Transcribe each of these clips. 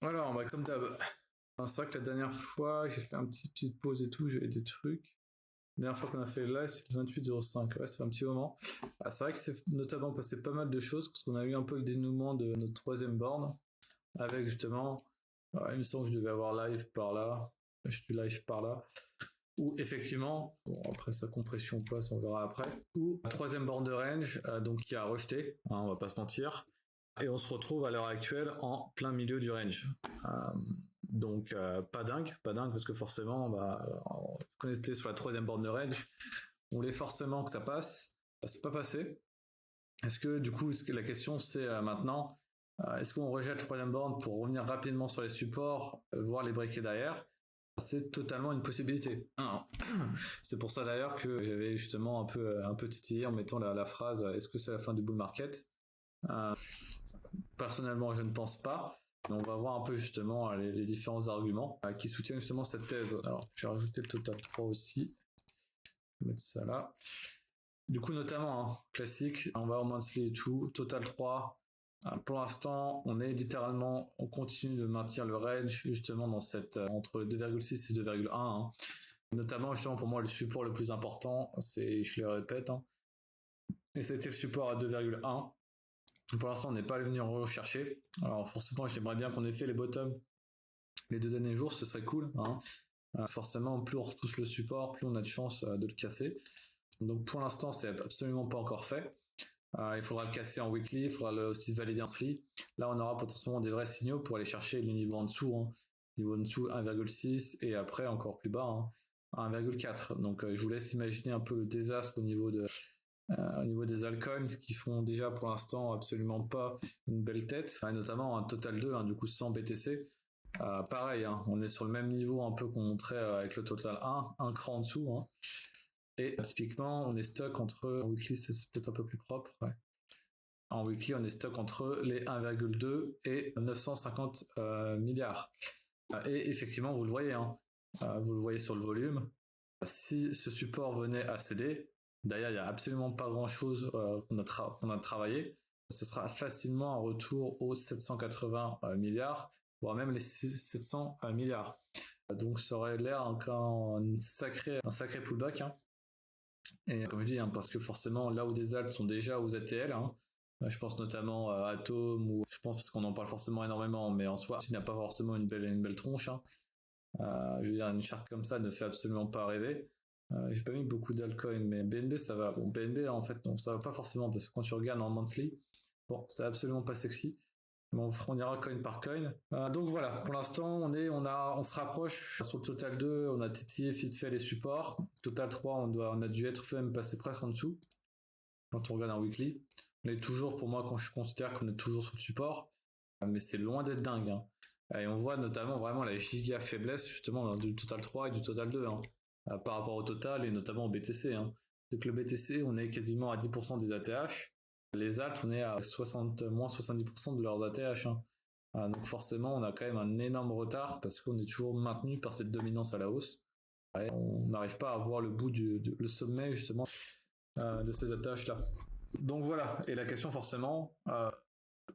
Alors, bah, comme d'hab, c'est vrai que la dernière fois, j'ai fait petite pause et tout, j'avais des trucs. La dernière fois qu'on a fait le live, c'est le 28-05, ouais, c'est un petit moment. Ah, c'est vrai que c'est notamment passé pas mal de choses, parce qu'on a eu un peu le dénouement de notre troisième borne, avec justement, il me semble que je devais avoir live par là, je suis live par là, ou effectivement, bon, après sa compression passe, on verra après, ou troisième borne de range, donc qui a rejeté, hein, on va pas se mentir, et on se retrouve à l'heure actuelle en plein milieu du range. Donc pas dingue, parce que forcément, vous connaissez sur la troisième borne de range, on voulait forcément que ça passe, c'est pas passé. Est-ce que du coup, la question c'est maintenant, est-ce qu'on rejette la troisième borne pour revenir rapidement sur les supports, voir les briquets derrière? C'est totalement une possibilité. C'est pour ça d'ailleurs que j'avais justement un peu titillé en mettant la phrase est-ce que c'est la fin du bull market? Personnellement, je ne pense pas. Mais on va voir un peu justement les différents arguments qui soutiennent justement cette thèse. Alors, j'ai rajouté le total 3 aussi. Je vais mettre ça là. Du coup, notamment, classique, on va au monthly et tout, total 3. Pour l'instant, on continue de maintenir le range justement dans cette entre 2,6 et 2,1. Notamment, justement, pour moi, le support le plus important, c'est, je le répète, et c'était le support à 2,1. Pour l'instant, on n'est pas venu en rechercher. Alors, forcément, j'aimerais bien qu'on ait fait les bottoms les 2 derniers jours, ce serait cool. Forcément, plus on repousse le support, plus on a de chances de le casser. Donc, pour l'instant, c'est absolument pas encore fait. Il faudra le casser en weekly, il faudra aussi valider un free. Là, on aura potentiellement des vrais signaux pour aller chercher le niveau en dessous. Niveau en dessous, 1,6 et après encore plus bas, 1,4. Donc, je vous laisse imaginer un peu le désastre au niveau des altcoins qui font déjà pour l'instant absolument pas une belle tête, et notamment un total 2, du coup sans BTC. Pareil, on est sur le même niveau un peu qu'on montrait avec le total 1, un cran en dessous. Et typiquement, on est stock entre, en weekly c'est peut-être un peu plus propre, ouais. En weekly, on est stock entre les 1,2 et 950 milliards. Et effectivement, vous le voyez, vous le voyez sur le volume. Si ce support venait à céder, d'ailleurs, il n'y a absolument pas grand-chose qu'on a travaillé. Ce sera facilement un retour aux 780 milliards, voire même les 700 milliards. Donc, ça aurait l'air un sacré pullback. Et comme je dis, parce que forcément, là où des alts sont déjà aux ATL, je pense notamment à Atom, ou je pense qu'on en parle forcément énormément, mais en soi, il n'y a pas forcément une belle tronche. Je veux dire, une charte comme ça ne fait absolument pas rêver. J'ai pas mis beaucoup d'altcoins, mais BNB ça va. Bon, BNB en fait, non, ça va pas forcément, parce que quand tu regardes en monthly, bon, c'est absolument pas sexy. Mais on ira coin par coin. Donc voilà, pour l'instant, on se rapproche sur le total 2, on a titillé vite fait les supports. Total 3, on a dû être même passer presque en dessous. Quand on regarde en weekly, on est toujours, pour moi, quand je considère qu'on est toujours sur le support, mais c'est loin d'être dingue. Et on voit notamment vraiment la giga faiblesse justement du total 3 et du total 2 par rapport au total et notamment au BTC. Donc le BTC, on est quasiment à 10% des ATH. Les alts, on est à moins 70% de leurs ATH. Donc forcément, on a quand même un énorme retard parce qu'on est toujours maintenu par cette dominance à la hausse. Et on n'arrive pas à voir le bout le sommet justement de ces ATH-là. Donc voilà, et la question forcément,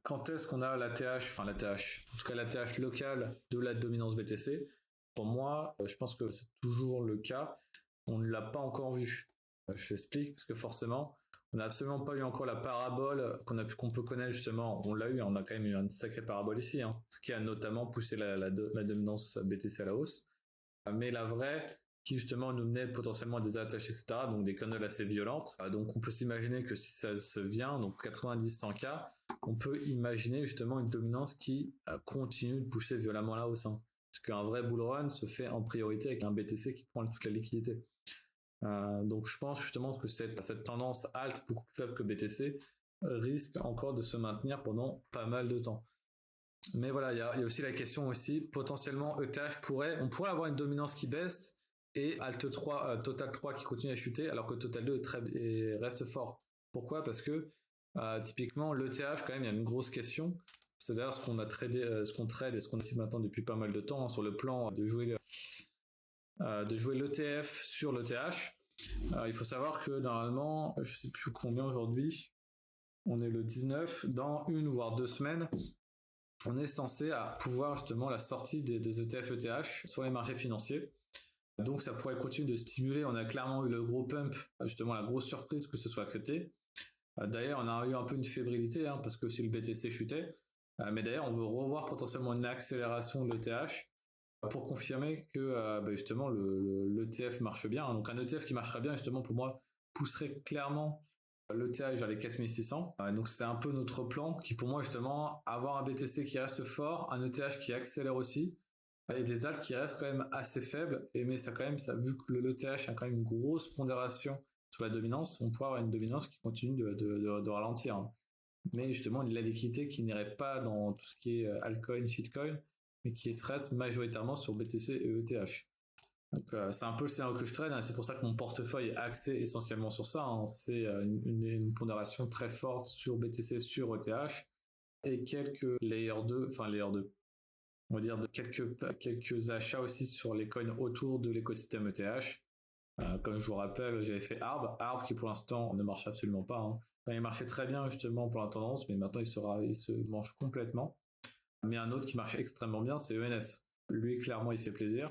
quand est-ce qu'on a l'ATH, en tout cas l'ATH locale de la dominance BTC? Pour moi, je pense que c'est toujours le cas. On ne l'a pas encore vu. Je t'explique, parce que forcément, on n'a absolument pas eu encore la parabole qu'on peut connaître justement. On l'a eu, on a quand même eu une sacrée parabole ici, ce qui a notamment poussé la dominance BTC à la hausse. Mais la vraie, qui justement nous menait potentiellement à des attaches, etc., donc des candles assez violentes. Donc on peut s'imaginer que si ça se vient, donc 90-100K, on peut imaginer justement une dominance qui continue de pousser violemment à la hausse. Parce qu'un vrai bull run se fait en priorité avec un BTC qui prend toute la liquidité. Donc je pense justement que cette tendance alt beaucoup plus faible que BTC risque encore de se maintenir pendant pas mal de temps. Mais voilà, il y a aussi la question aussi, potentiellement ETH on pourrait avoir une dominance qui baisse et Alt 3, Total 3 qui continue à chuter alors que Total 2 reste fort. Pourquoi? Parce que typiquement l'ETH quand même il y a une grosse question. C'est d'ailleurs ce qu'on a tradé, ce qu'on trade et ce qu'on décide maintenant depuis pas mal de temps sur le plan de jouer l'ETF sur l'ETH. Il faut savoir que normalement, je sais plus combien aujourd'hui, on est le 19, dans une voire 2 semaines, on est censé pouvoir justement la sortie des ETF ETH sur les marchés financiers. Donc ça pourrait continuer de stimuler. On a clairement eu le gros pump, justement la grosse surprise que ce soit accepté. D'ailleurs, on a eu un peu une fébrilité parce que si le BTC chutait, mais d'ailleurs on veut revoir potentiellement une accélération de l'ETH pour confirmer que justement l'ETF marche bien. Donc un ETF qui marcherait bien justement pour moi pousserait clairement l'ETH vers les 4600. Donc c'est un peu notre plan qui pour moi justement avoir un BTC qui reste fort, un ETH qui accélère aussi, et des alts qui restent quand même assez faibles, mais ça quand même, vu que l'ETH a quand même une grosse pondération sur la dominance, on pourrait avoir une dominance qui continue de ralentir. Mais justement, la liquidité qui n'irait pas dans tout ce qui est altcoin, shitcoin, mais qui reste majoritairement sur BTC et ETH. Donc c'est un peu le scénario que je traîne, c'est pour ça que mon portefeuille est axé essentiellement sur ça. C'est une pondération très forte sur BTC, sur ETH, et quelques layer 2, on va dire de quelques achats aussi sur les coins autour de l'écosystème ETH. Comme je vous rappelle, j'avais fait Arb qui pour l'instant ne marche absolument pas. Enfin, il marchait très bien justement pour la tendance, mais maintenant il se mange complètement. Mais un autre qui marche extrêmement bien, c'est ENS. Lui, clairement, il fait plaisir.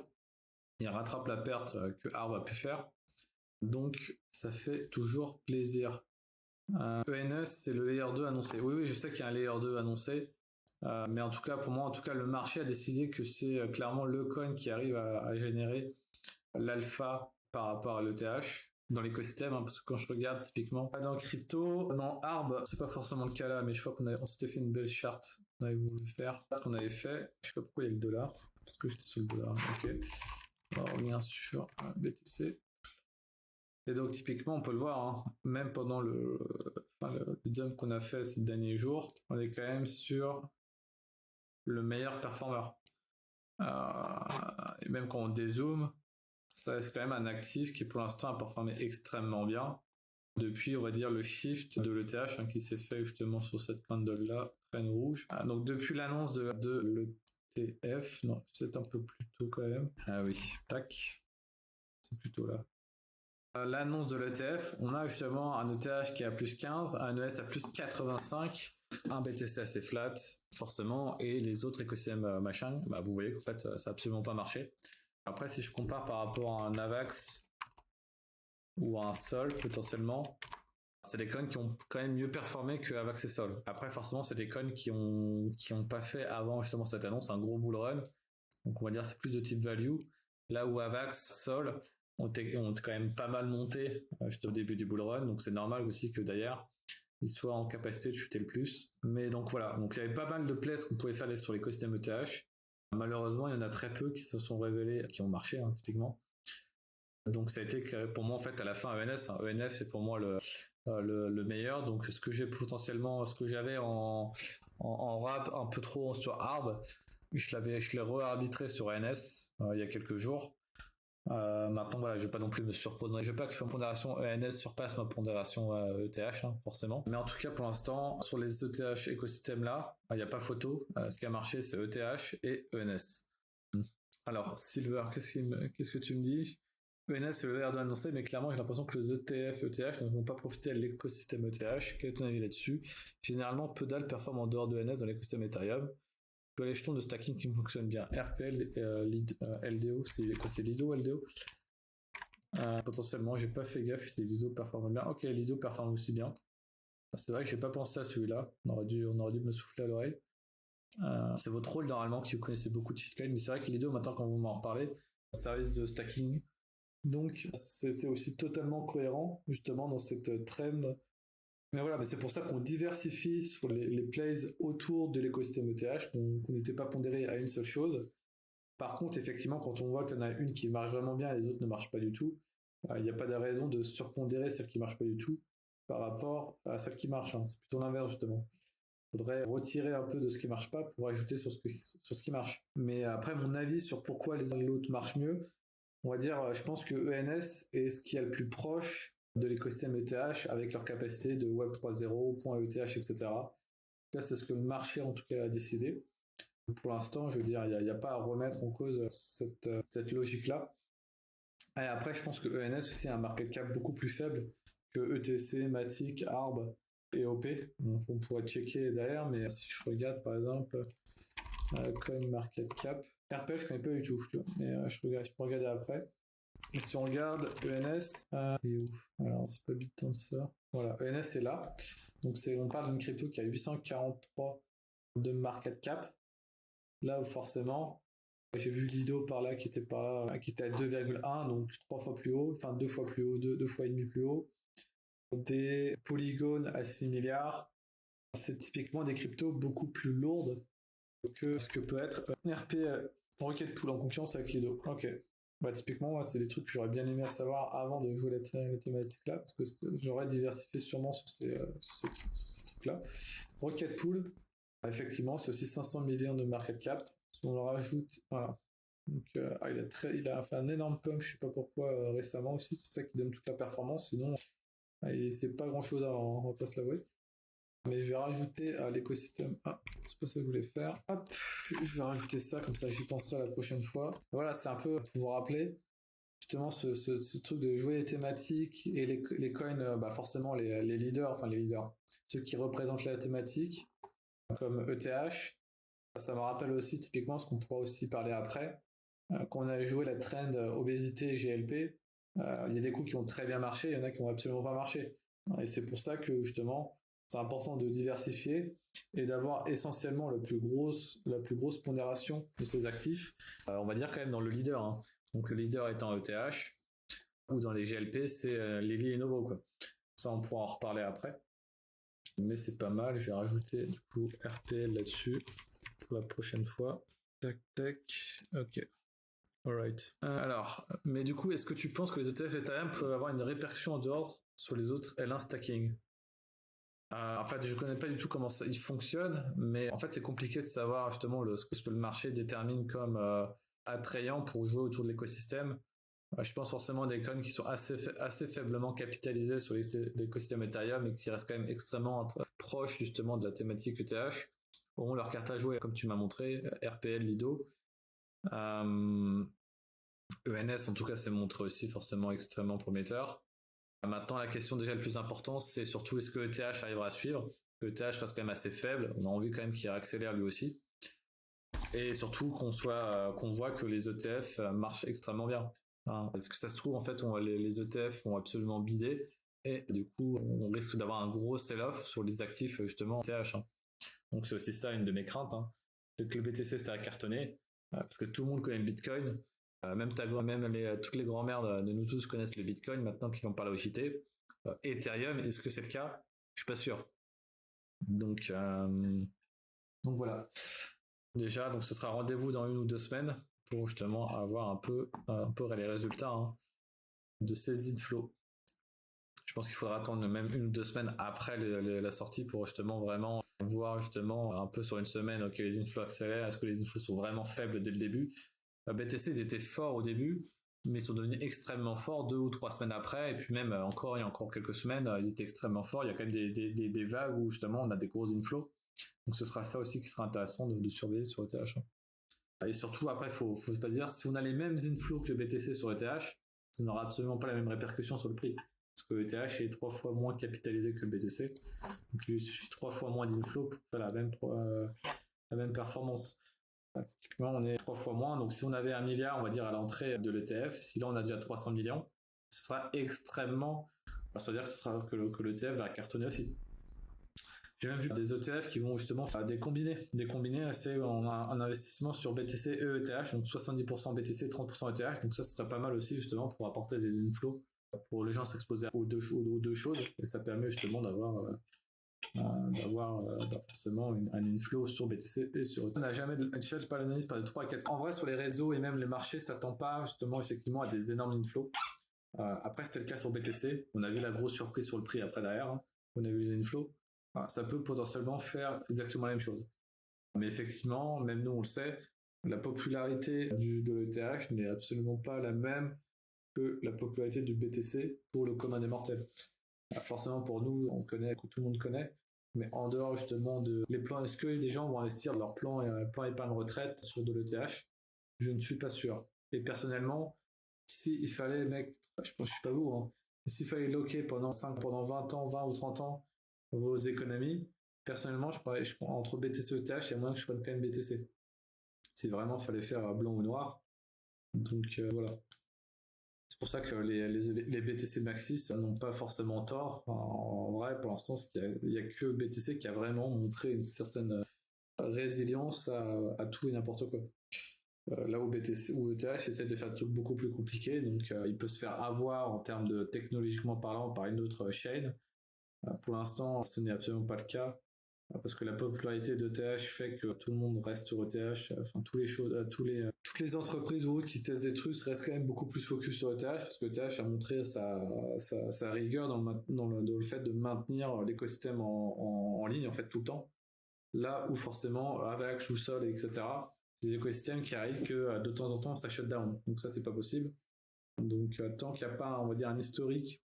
Il rattrape la perte que Arb a pu faire. Donc, ça fait toujours plaisir. ENS, c'est le Layer 2 annoncé. Oui, je sais qu'il y a un Layer 2 annoncé. Mais en tout cas, pour moi, le marché a décidé que c'est clairement le coin qui arrive à générer l'alpha par rapport à l'ETH dans l'écosystème, parce que quand je regarde typiquement dans le crypto, dans Arb, c'est pas forcément le cas là, mais je crois qu'on s'était fait une belle charte qu'on avait voulu faire, qu'on avait fait, je sais pas pourquoi il y a le dollar, parce que j'étais sur le dollar, ok. On va revenir sur BTC. Et donc typiquement on peut le voir, même pendant le dump qu'on a fait ces derniers jours, on est quand même sur le meilleur performeur. Et même quand on dézoome, ça reste quand même un actif qui pour l'instant a performé extrêmement bien depuis, on va dire, le shift de l'ETH qui s'est fait justement sur cette candle là, traîne rouge. Donc depuis l'annonce de l'ETF, non, c'est un peu plus tôt quand même. Ah oui, tac, c'est plutôt là. L'annonce de l'ETF, on a justement un ETH qui est à plus 15, un ES à plus 85, un BTC assez flat, forcément, et les autres écosystèmes machin, vous voyez qu'en fait, ça n'a absolument pas marché. Après, si je compare par rapport à un AVAX ou à un Sol, potentiellement, c'est des coins qui ont quand même mieux performé que AVAX et Sol. Après, forcément, c'est des coins qui ont pas fait avant justement cette annonce un gros bull run. Donc, on va dire c'est plus de type value. Là où AVAX, Sol ont quand même pas mal monté juste au début du bull run. Donc, c'est normal aussi que d'ailleurs, ils soient en capacité de chuter le plus. Mais donc voilà. Donc, il y avait pas mal de plays qu'on pouvait faire sur l'écosystème ETH. Malheureusement, il y en a très peu qui se sont révélés, qui ont marché, typiquement. Donc, ça a été pour moi, en fait, à la fin, ENS. ENF, c'est pour moi le meilleur. Donc, ce que j'avais en rap un peu trop sur Arb, je l'ai re-arbitré sur ENS il y a quelques jours. Maintenant, voilà, je vais pas non plus me surprendre. Je veux pas que ma pondération ENS surpasse ma pondération ETH, forcément. Mais en tout cas, pour l'instant, sur les ETH écosystèmes là, il n'y a pas photo. Ce qui a marché, c'est ETH et ENS. Alors, Silver, qu'est-ce que tu me dis? ENS, c'est le l'air de l'annoncer, mais clairement, j'ai l'impression que les ETF, ETH ne vont pas profiter de l'écosystème ETH. Quel est ton avis là-dessus? Généralement, peu d'alts performent en dehors de ENS dans l'écosystème Ethereum. Les jetons de stacking qui fonctionnent bien. RPL, LDO, c'est quoi? C'est Lido, LDO? Potentiellement, j'ai pas fait gaffe si Lido performe bien. Ok, Lido performe aussi bien. C'est vrai que j'ai pas pensé à celui-là. On aurait dû me souffler à l'oreille. C'est votre rôle normalement, qui vous connaissez beaucoup de shitcoin, mais c'est vrai que Lido, maintenant quand vous m'en reparlez, service de stacking. Donc, c'est aussi totalement cohérent, justement, dans cette trend. Mais voilà, mais c'est pour ça qu'on diversifie sur les plays autour de l'écosystème ETH, qu'on n'était pas pondéré à une seule chose. Par contre, effectivement, quand on voit qu'il y en a une qui marche vraiment bien et les autres ne marchent pas du tout, il n'y a pas de raison de surpondérer celle qui marche pas du tout par rapport à celle qui marche. C'est plutôt l'inverse, justement. Il faudrait retirer un peu de ce qui marche pas pour ajouter sur ce qui marche. Mais après, mon avis sur pourquoi les uns et l'autre marchent mieux, on va dire, je pense que ENS est ce qui est le plus proche de l'écosystème ETH avec leur capacité de Web 3.0, .ETH, etc. Là, c'est ce que le marché, en tout cas, a décidé. Pour l'instant, je veux dire, il n'y a pas à remettre en cause cette logique-là. Et après, je pense que ENS aussi a un market cap beaucoup plus faible que ETC, Matic, Arb et OP. On pourrait checker derrière, mais si je regarde, par exemple, Coin market cap. RPL, je connais pas du tout, tu vois, mais je peux regarder après. Et si on regarde ENS, il est où? Alors, c'est pas Bit.Tensor ça. Voilà, ENS est là. Donc, on parle d'une crypto qui a 843 de market cap. Là où forcément, j'ai vu Lido par là qui était à 2,1, donc 3 fois plus haut, enfin 2 fois plus haut, 2 fois et demi plus haut. Des polygones à 6 milliards. C'est typiquement des cryptos beaucoup plus lourdes que ce que peut être RP Rocket Pool en concurrence avec Lido. Ok. Bah, typiquement, moi, c'est des trucs que j'aurais bien aimé savoir avant de jouer la thématique là, parce que j'aurais diversifié sûrement sur ces trucs-là. Rocket Pool, effectivement, c'est aussi 500 millions de market cap. Si on le rajoute, voilà. Donc, il a fait un énorme pump, je sais pas pourquoi, récemment aussi. C'est ça qui donne toute la performance. Sinon, c'est pas grand-chose avant, on va pas se l'avouer. Mais je vais rajouter à l'écosystème. Ah, c'est pas ça que je voulais faire. Hop, je vais rajouter ça, comme ça j'y penserai la prochaine fois. Voilà, c'est un peu pour vous rappeler justement ce truc de jouer les thématiques et les coins, bah forcément les leaders, ceux qui représentent la thématique, comme ETH. Ça me rappelle aussi typiquement ce qu'on pourra aussi parler après. Quand on a joué la trend obésité et GLP, il y a des coups qui ont très bien marché, il y en a qui n'ont absolument pas marché. Et c'est pour ça que justement, c'est important de diversifier et d'avoir essentiellement la plus grosse pondération de ces actifs. On va dire quand même dans le leader. Hein. Donc le leader étant ETH, ou dans les GLP, c'est Lily et Novo, quoi. Ça, on pourra en reparler après. Mais c'est pas mal. Je vais rajouter du coup RPL là-dessus pour la prochaine fois. Tac, tac. Ok. Alright. Alors, mais du coup, est-ce que tu penses que les ETF Ethereum peuvent avoir une répercussion en dehors sur les autres L1 stacking? En fait, je connais pas du tout comment il fonctionne, mais en fait, c'est compliqué de savoir justement ce que le marché détermine comme attrayant pour jouer autour de l'écosystème. Je pense forcément à des coins qui sont assez faiblement capitalisés sur l'écosystème Ethereum et qui restent quand même extrêmement proches justement de la thématique ETH. Auront leur carte à jouer, comme tu m'as montré, RPL, Lido. ENS, en tout cas, s'est montré aussi forcément extrêmement prometteur. Maintenant, la question déjà le plus importante, c'est surtout est-ce que ETH arrivera à suivre? ETH reste quand même assez faible. On a envie quand même qu'il accélère lui aussi. Et surtout qu'on voit que les ETF marchent extrêmement bien. Parce que ça se trouve, en fait, les ETF vont absolument bider. Et du coup, on risque d'avoir un gros sell-off sur les actifs, justement, ETH. Donc, c'est aussi ça une de mes craintes. C'est que le BTC, ça a cartonné. Parce que tout le monde connaît le Bitcoin. Même toutes les grand-mères de nous tous connaissent le Bitcoin maintenant qu'ils en parlent au JT. Ethereum, est-ce que c'est le cas? Je suis pas sûr. Donc voilà. Déjà, donc ce sera rendez-vous dans 1 ou 2 semaines pour justement avoir un peu les résultats de ces inflows. Je pense qu'il faudra attendre même 1 ou 2 semaines après la sortie pour justement vraiment voir justement un peu sur une semaine, ok, les inflows accélèrent, est-ce que les inflows sont vraiment faibles dès le début? BTC, ils étaient forts au début, mais ils sont devenus extrêmement forts 2 ou 3 semaines après, et puis même il y a encore quelques semaines, ils étaient extrêmement forts. Il y a quand même des vagues où justement on a des gros inflows. Donc ce sera ça aussi qui sera intéressant de surveiller sur ETH. Et surtout, après, il faut pas dire, si on a les mêmes inflows que le BTC sur ETH, ça n'aura absolument pas la même répercussion sur le prix. Parce que ETH est 3 fois moins capitalisé que le BTC. Donc il suffit 3 fois moins d'inflows pour faire la même performance. Typiquement, on est 3 fois moins. Donc, si on avait 1 milliard, on va dire, à l'entrée de l'ETF, si là, on a déjà 300 millions, ce sera extrêmement... Ça veut dire que l'ETF va cartonner aussi. J'ai même vu des ETF qui vont justement faire des combinés. Des combinés, c'est on a un investissement sur BTC et ETH, donc 70% BTC, 30% ETH. Donc ça, ce serait pas mal aussi, justement, pour apporter des inflows pour les gens s'exposer aux deux choses. Et ça permet justement d'avoir forcément un inflow sur BTC et sur ETH. On n'a jamais pas l'analyse par de 3 à 4. En vrai, sur les réseaux et même les marchés, ça tend pas justement effectivement à des énormes inflows. Après, c'était le cas sur BTC. On a vu la grosse surprise sur le prix après derrière. On a vu les inflows. Ça peut potentiellement faire exactement la même chose. Mais effectivement, même nous, on le sait, la popularité de l'ETH n'est absolument pas la même que la popularité du BTC pour le commun des mortels. Forcément, pour nous, on connaît, que tout le monde connaît, mais en dehors justement de les plans, est-ce que des gens vont investir leur plan épargne retraite sur de l'ETH? Je ne suis pas sûr. Et personnellement, s'il fallait, mec, je sais pas vous, s'il fallait loquer pendant 20 ans, 20 ou 30 ans vos économies, personnellement, je prends entre BTC et ETH, il y a moyen que je prenne quand même BTC. si vraiment fallait faire blanc ou noir. Donc voilà. C'est pour ça que les BTC Maxis n'ont pas forcément tort. En vrai, pour l'instant, il n'y a que BTC qui a vraiment montré une certaine résilience à tout et n'importe quoi. Là où BTC ou ETH essaie de faire des trucs beaucoup plus compliqués, donc il peut se faire avoir en termes de technologiquement parlant par une autre chaîne. Pour l'instant, ce n'est absolument pas le cas, parce que la popularité d'ETH fait que tout le monde reste sur ETH. Enfin, toutes les entreprises ou autres qui testent des trucs restent quand même beaucoup plus focus sur ETH, parce que ETH a montré sa rigueur dans le fait de maintenir l'écosystème en ligne en fait tout le temps. Là où forcément Avax ou Sol, etc., des écosystèmes qui arrivent que de temps en temps ça shut down. Donc ça c'est pas possible. Donc tant qu'il n'y a pas, on va dire, un historique,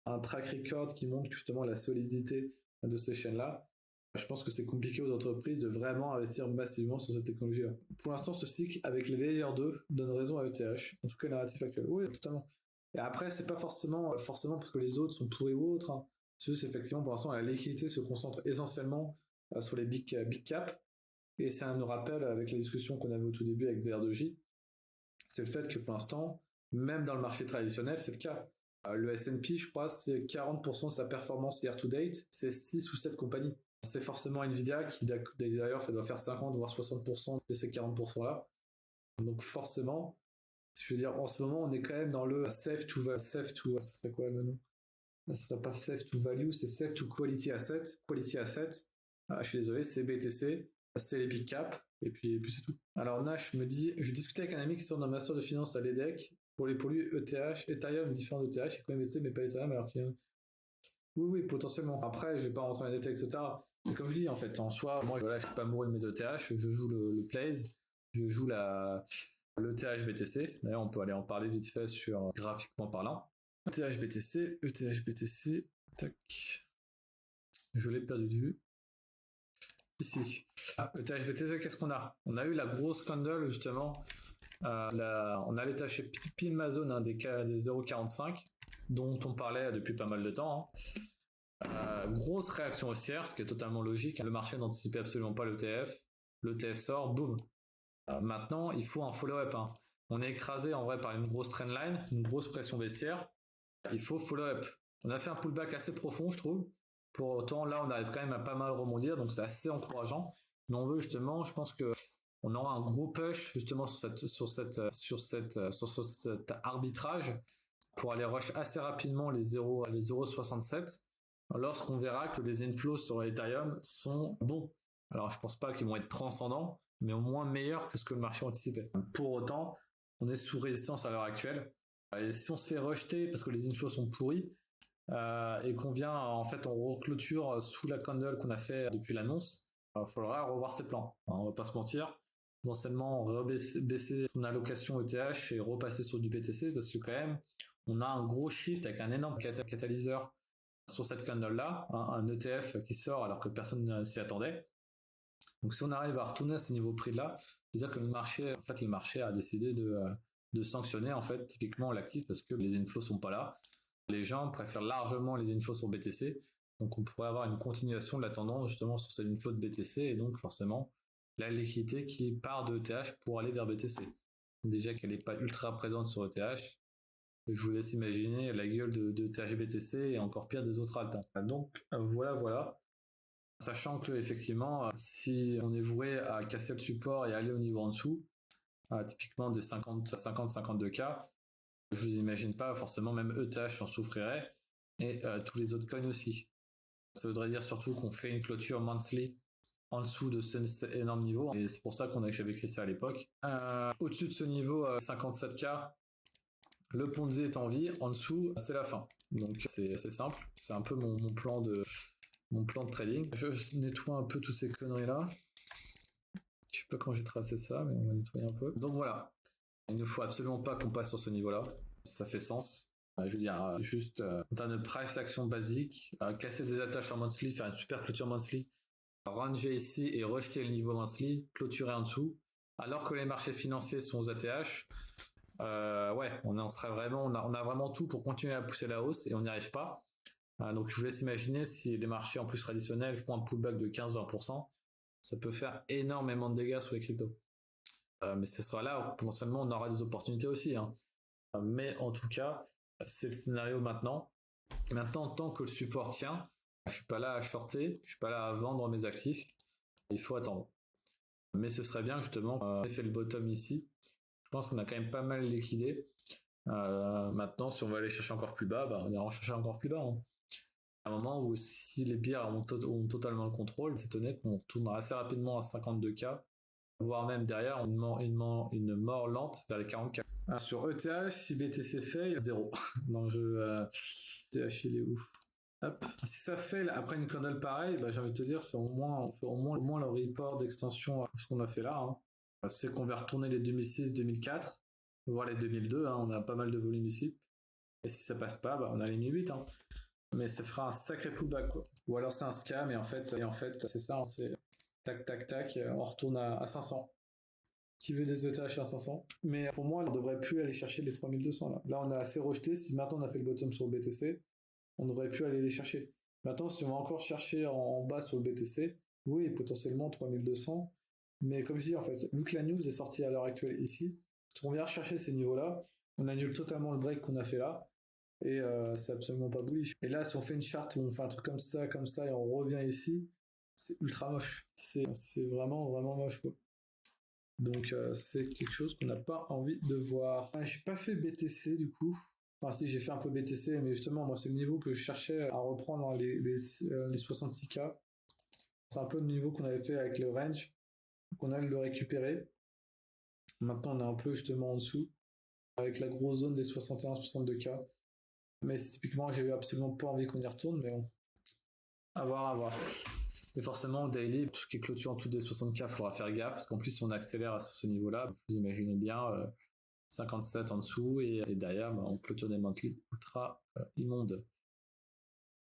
un track record qui montre justement la solidité de ces chaînes-là, je pense que c'est compliqué aux entreprises de vraiment investir massivement sur cette technologie-là. Pour l'instant, ce cycle avec les Layer 2 donne raison à ETH, en tout cas le narratif actuel. Oui, totalement. Et après, c'est pas forcément parce que les autres sont pourris ou autres. Hein. C'est juste effectivement, pour l'instant, la liquidité se concentre essentiellement sur les big caps. Et ça nous rappelle, avec la discussion qu'on avait au tout début avec DR2J, c'est le fait que pour l'instant, même dans le marché traditionnel, c'est le cas. Le S&P, je crois, c'est 40% de sa performance year to date, c'est 6 ou 7 compagnies. C'est forcément Nvidia qui, d'ailleurs, ça doit faire 50 voire 60% de ces 40%-là. Donc forcément, je veux dire, en ce moment, on est quand même dans le safe to, ça serait quoi le nom? Ça serait pas safe to value, c'est safe to quality asset. Quality asset, je suis désolé, c'est BTC, c'est les big caps, et puis c'est tout. Alors Nash me dit, je discutais avec un ami qui sort d'un master de finance à l'EDEC, pour lui ETH, Ethereum différent d'ETH, il connaît BTC mais pas Ethereum, alors qu'il y a... Oui, potentiellement. Après, je vais pas rentrer dans les détails, etc. Mais comme je dis, en fait, en soi, moi, voilà, je suis pas amoureux de mes ETH, je joue le Plays, je joue l'ETH BTC. D'ailleurs, on peut aller en parler vite fait sur graphiquement parlant. ETH BTC, tac. Je l'ai perdu de vue. Ici. ETH BTC, qu'est-ce qu'on a? On a eu la grosse candle, justement. On a l'état chez Pilmazone, hein, des 0,45, dont on parlait depuis pas mal de temps. Hein. Grosse réaction haussière, ce qui est totalement logique. Le marché n'anticipait absolument pas l'ETF. L'ETF sort, boum. Maintenant, il faut un follow-up. Hein. On est écrasé en vrai par une grosse trendline, une grosse pression baissière. Il faut follow-up. On a fait un pullback assez profond, je trouve. Pour autant, là, on arrive quand même à pas mal rebondir, donc c'est assez encourageant. Mais on veut justement, je pense que on aura un gros push justement sur cet arbitrage pour aller rush assez rapidement les 0,67 lorsqu'on verra que les inflows sur Ethereum sont bons. Alors je pense pas qu'ils vont être transcendants, mais au moins meilleurs que ce que le marché anticipait. Pour autant, on est sous résistance à l'heure actuelle. Et si on se fait rejeter parce que les inflows sont pourris et qu'on vient, en fait, on reclôture sous la candle qu'on a fait depuis l'annonce, il faudra revoir ses plans. On va pas se mentir. Potentiellement baisser son allocation ETH et repasser sur du BTC parce que quand même on a un gros shift avec un énorme catalyseur sur cette candle là, hein, un ETF qui sort alors que personne ne s'y attendait. Donc si on arrive à retourner à ces niveaux prix là, c'est-à-dire que le marché a décidé de sanctionner en fait typiquement l'actif parce que les inflows sont pas là. Les gens préfèrent largement les inflows sur BTC, donc on pourrait avoir une continuation de la tendance justement sur ces inflows de BTC et donc forcément la liquidité qui part de ETH pour aller vers BTC. Déjà qu'elle n'est pas ultra présente sur ETH, je vous laisse imaginer la gueule de ETH BTC et encore pire des autres altes. Donc voilà. Sachant que effectivement, si on est voué à casser le support et aller au niveau en dessous, typiquement des 50-52K, je vous imagine pas forcément même ETH en souffrirait et tous les autres coins aussi. Ça voudrait dire surtout qu'on fait une clôture monthly en dessous de cet énorme niveau, et c'est pour ça j'avais écrit ça à l'époque. Au-dessus de ce niveau 57K, le Ponzi est en vie, en dessous c'est la fin. Donc c'est assez simple, c'est un peu mon plan de trading. Je nettoie un peu toutes ces conneries là. Je sais pas quand j'ai tracé ça, mais on va nettoyer un peu. Donc voilà, il ne faut absolument pas qu'on passe sur ce niveau là, ça fait sens. Je veux dire, juste en termes de price action basique, casser des attaches en monthly, faire une super clôture monthly, ranger ici et rejeter le niveau monthly, clôturer en dessous, alors que les marchés financiers sont aux ATH, on a vraiment tout pour continuer à pousser la hausse et on n'y arrive pas. Donc je vous laisse imaginer si les marchés en plus traditionnels font un pullback de 15-20%, ça peut faire énormément de dégâts sur les cryptos. Mais ce sera là où potentiellement on aura des opportunités aussi, hein. Mais en tout cas, c'est le scénario maintenant. Maintenant, tant que le support tient, je suis pas là à shorter, je suis pas là à vendre mes actifs. Il faut attendre. Mais ce serait bien justement, on a fait le bottom ici. Je pense qu'on a quand même pas mal liquidé. Maintenant, si on va aller chercher encore plus bas, on ira en chercher encore plus bas, hein. À un moment où si les bières ont totalement le contrôle, c'est étonné qu'on tourne assez rapidement à 52K, voire même derrière une mort lente vers les 40K. Sur ETH, si BTC fait 0. Dans le jeu ETH, il est où? Hop. Si ça fait après une candle pareille, j'ai envie de te dire, c'est au moins le report d'extension à ce qu'on a fait là, hein. Ça fait qu'on va retourner les 2006, 2004, voire les 2002, hein, on a pas mal de volume ici. Et si ça passe pas, on a les 1008, hein. Mais ça fera un sacré pullback, quoi. Ou alors c'est un scam, et en fait c'est ça, hein, c'est tac, tac, tac, on retourne à 500. Qui veut des ETH à 500? Mais pour moi, on ne devrait plus aller chercher les 3200 là. Là, on a assez rejeté. Si maintenant on a fait le bottom sur le BTC, on devrait plus aller les chercher. Maintenant, si on va encore chercher en bas sur le BTC, oui, potentiellement 3200. Mais comme je dis, en fait, vu que la news est sortie à l'heure actuelle ici, si on vient chercher ces niveaux-là, on annule totalement le break qu'on a fait là. Et c'est absolument pas bullish. Et là, si on fait une charte où on fait un truc comme ça, et on revient ici, c'est ultra moche. C'est vraiment, vraiment moche, quoi. Donc c'est quelque chose qu'on n'a pas envie de voir. J'ai pas fait BTC du coup. Enfin si, j'ai fait un peu BTC, mais justement moi c'est le niveau que je cherchais à reprendre, hein, les 66K. C'est un peu le niveau qu'on avait fait avec le range, qu'on a le récupérer. Maintenant on est un peu justement en dessous, avec la grosse zone des 61-62K. Mais typiquement j'avais absolument pas envie qu'on y retourne, mais bon. À voir. Et forcément, daily, tout ce qui est clôture en dessous des 60K, il faudra faire gaffe, parce qu'en plus, si on accélère à ce niveau-là, vous imaginez bien, 57 en dessous, et derrière, on clôture des monthly ultra immondes.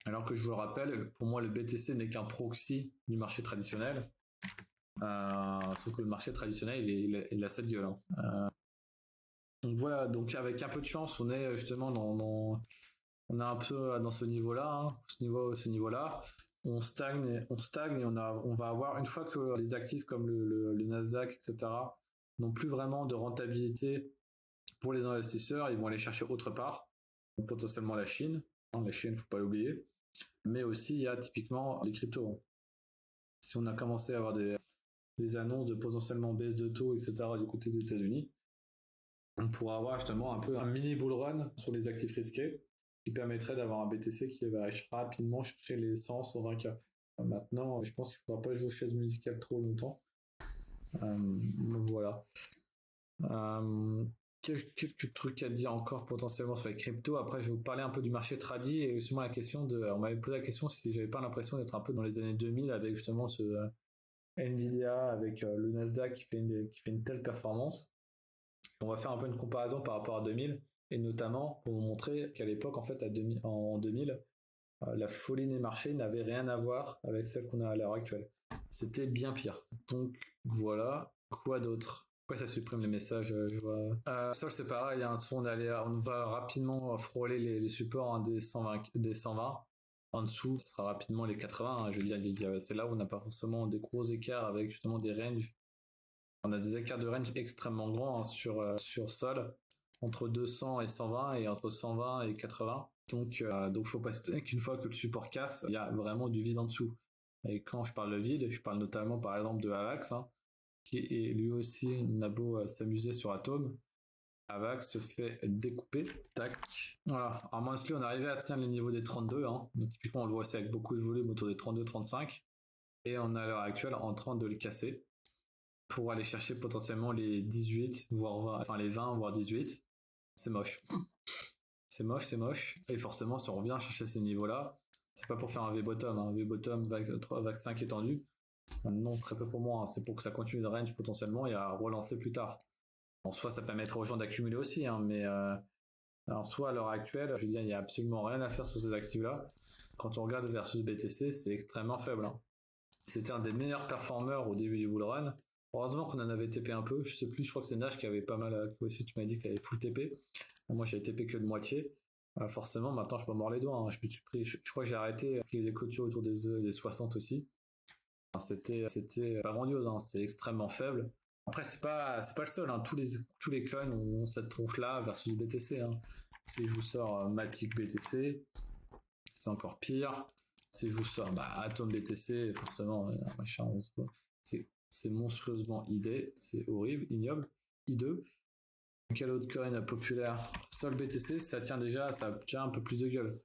Alors que je vous le rappelle, pour moi, le BTC n'est qu'un proxy du marché traditionnel, sauf que le marché traditionnel, il a cette gueule, hein. Donc voilà, donc avec un peu de chance, on est justement on est un peu dans ce niveau-là, hein, ce niveau-là. On stagne et on va avoir, une fois que les actifs comme le Nasdaq, etc., n'ont plus vraiment de rentabilité pour les investisseurs, ils vont aller chercher autre part, donc potentiellement la Chine. La Chine, faut pas l'oublier. Mais aussi, il y a typiquement les cryptos. Si on a commencé à avoir des annonces de potentiellement baisse de taux, etc., du côté des États-Unis, on pourra avoir justement un peu un mini bull run sur les actifs risqués, qui permettrait d'avoir un BTC qui va rapidement chercher les 100, 120K. Maintenant, je pense qu'il ne faudra pas jouer aux chaises musicales trop longtemps. Voilà. Quelques trucs à dire encore potentiellement sur les cryptos. Après, je vais vous parler un peu du marché tradi et justement la question on m'avait posé la question si j'avais pas l'impression d'être un peu dans les années 2000 avec justement ce Nvidia, avec le Nasdaq qui fait une telle performance. On va faire un peu une comparaison par rapport à 2000. Et notamment pour vous montrer qu'à l'époque, en fait, en 2000, la folie des marchés n'avait rien à voir avec celle qu'on a à l'heure actuelle. C'était bien pire. Donc voilà. Quoi d'autre? Pourquoi ça supprime les messages? Je vois. Sol, c'est pareil. Hein, on va rapidement frôler les supports, hein, des 120. En dessous, ça sera rapidement les 80. Hein, je veux dire, c'est là où on n'a pas forcément des gros écarts avec justement des ranges. On a des écarts de range extrêmement grands, hein, sur Sol, entre 200 et 120 et entre 120 et 80. Donc faut pas s'étonner qu'une fois que le support casse, il y a vraiment du vide en dessous. Et quand je parle de vide, je parle notamment par exemple de Avax, hein, qui est lui aussi, n'a beau s'amuser sur Atom. Avax se fait découper. Tac. Voilà. En monthly, on est arrivé à atteindre les niveaux des 32. Hein. Donc, typiquement, on le voit aussi avec beaucoup de volume autour des 32-35. Et on est à l'heure actuelle en train de le casser pour aller chercher potentiellement les 18, voire 20, enfin les 20, voire 18. C'est moche. C'est moche. Et forcément, si on revient chercher ces niveaux-là, c'est pas pour faire un V-bottom. Un V-bottom, vague 5 étendu. Non, très peu pour moi. Hein. C'est pour que ça continue de range potentiellement et à relancer plus tard. En soi, ça permettrait aux gens d'accumuler aussi, hein, mais en soi, à l'heure actuelle, je veux dire, il n'y a absolument rien à faire sur ces actifs-là. Quand on regarde versus BTC, c'est extrêmement faible. Hein. C'était un des meilleurs performeurs au début du bull run. Heureusement qu'on en avait TP un peu. Je sais plus, je crois que c'est Nash qui avait pas mal. Aussi, tu m'as dit que tu avais full TP. Moi, j'avais TP que de moitié. Forcément, maintenant, je peux mordre les doigts. Hein. Je crois que j'ai arrêté les clôtures autour des 60 aussi. Enfin, c'était pas grandiose. Hein. C'est extrêmement faible. Après, c'est pas le seul, hein. Tous les coins ont cette tronche-là versus BTC, hein. Si je vous sors Matic BTC, c'est encore pire. Si je vous sors Atom BTC, forcément, machin, c'est monstrueusement c'est horrible, ignoble, hideux. Quel autre coin populaire? Sol BTC, ça a déjà un peu plus de gueule.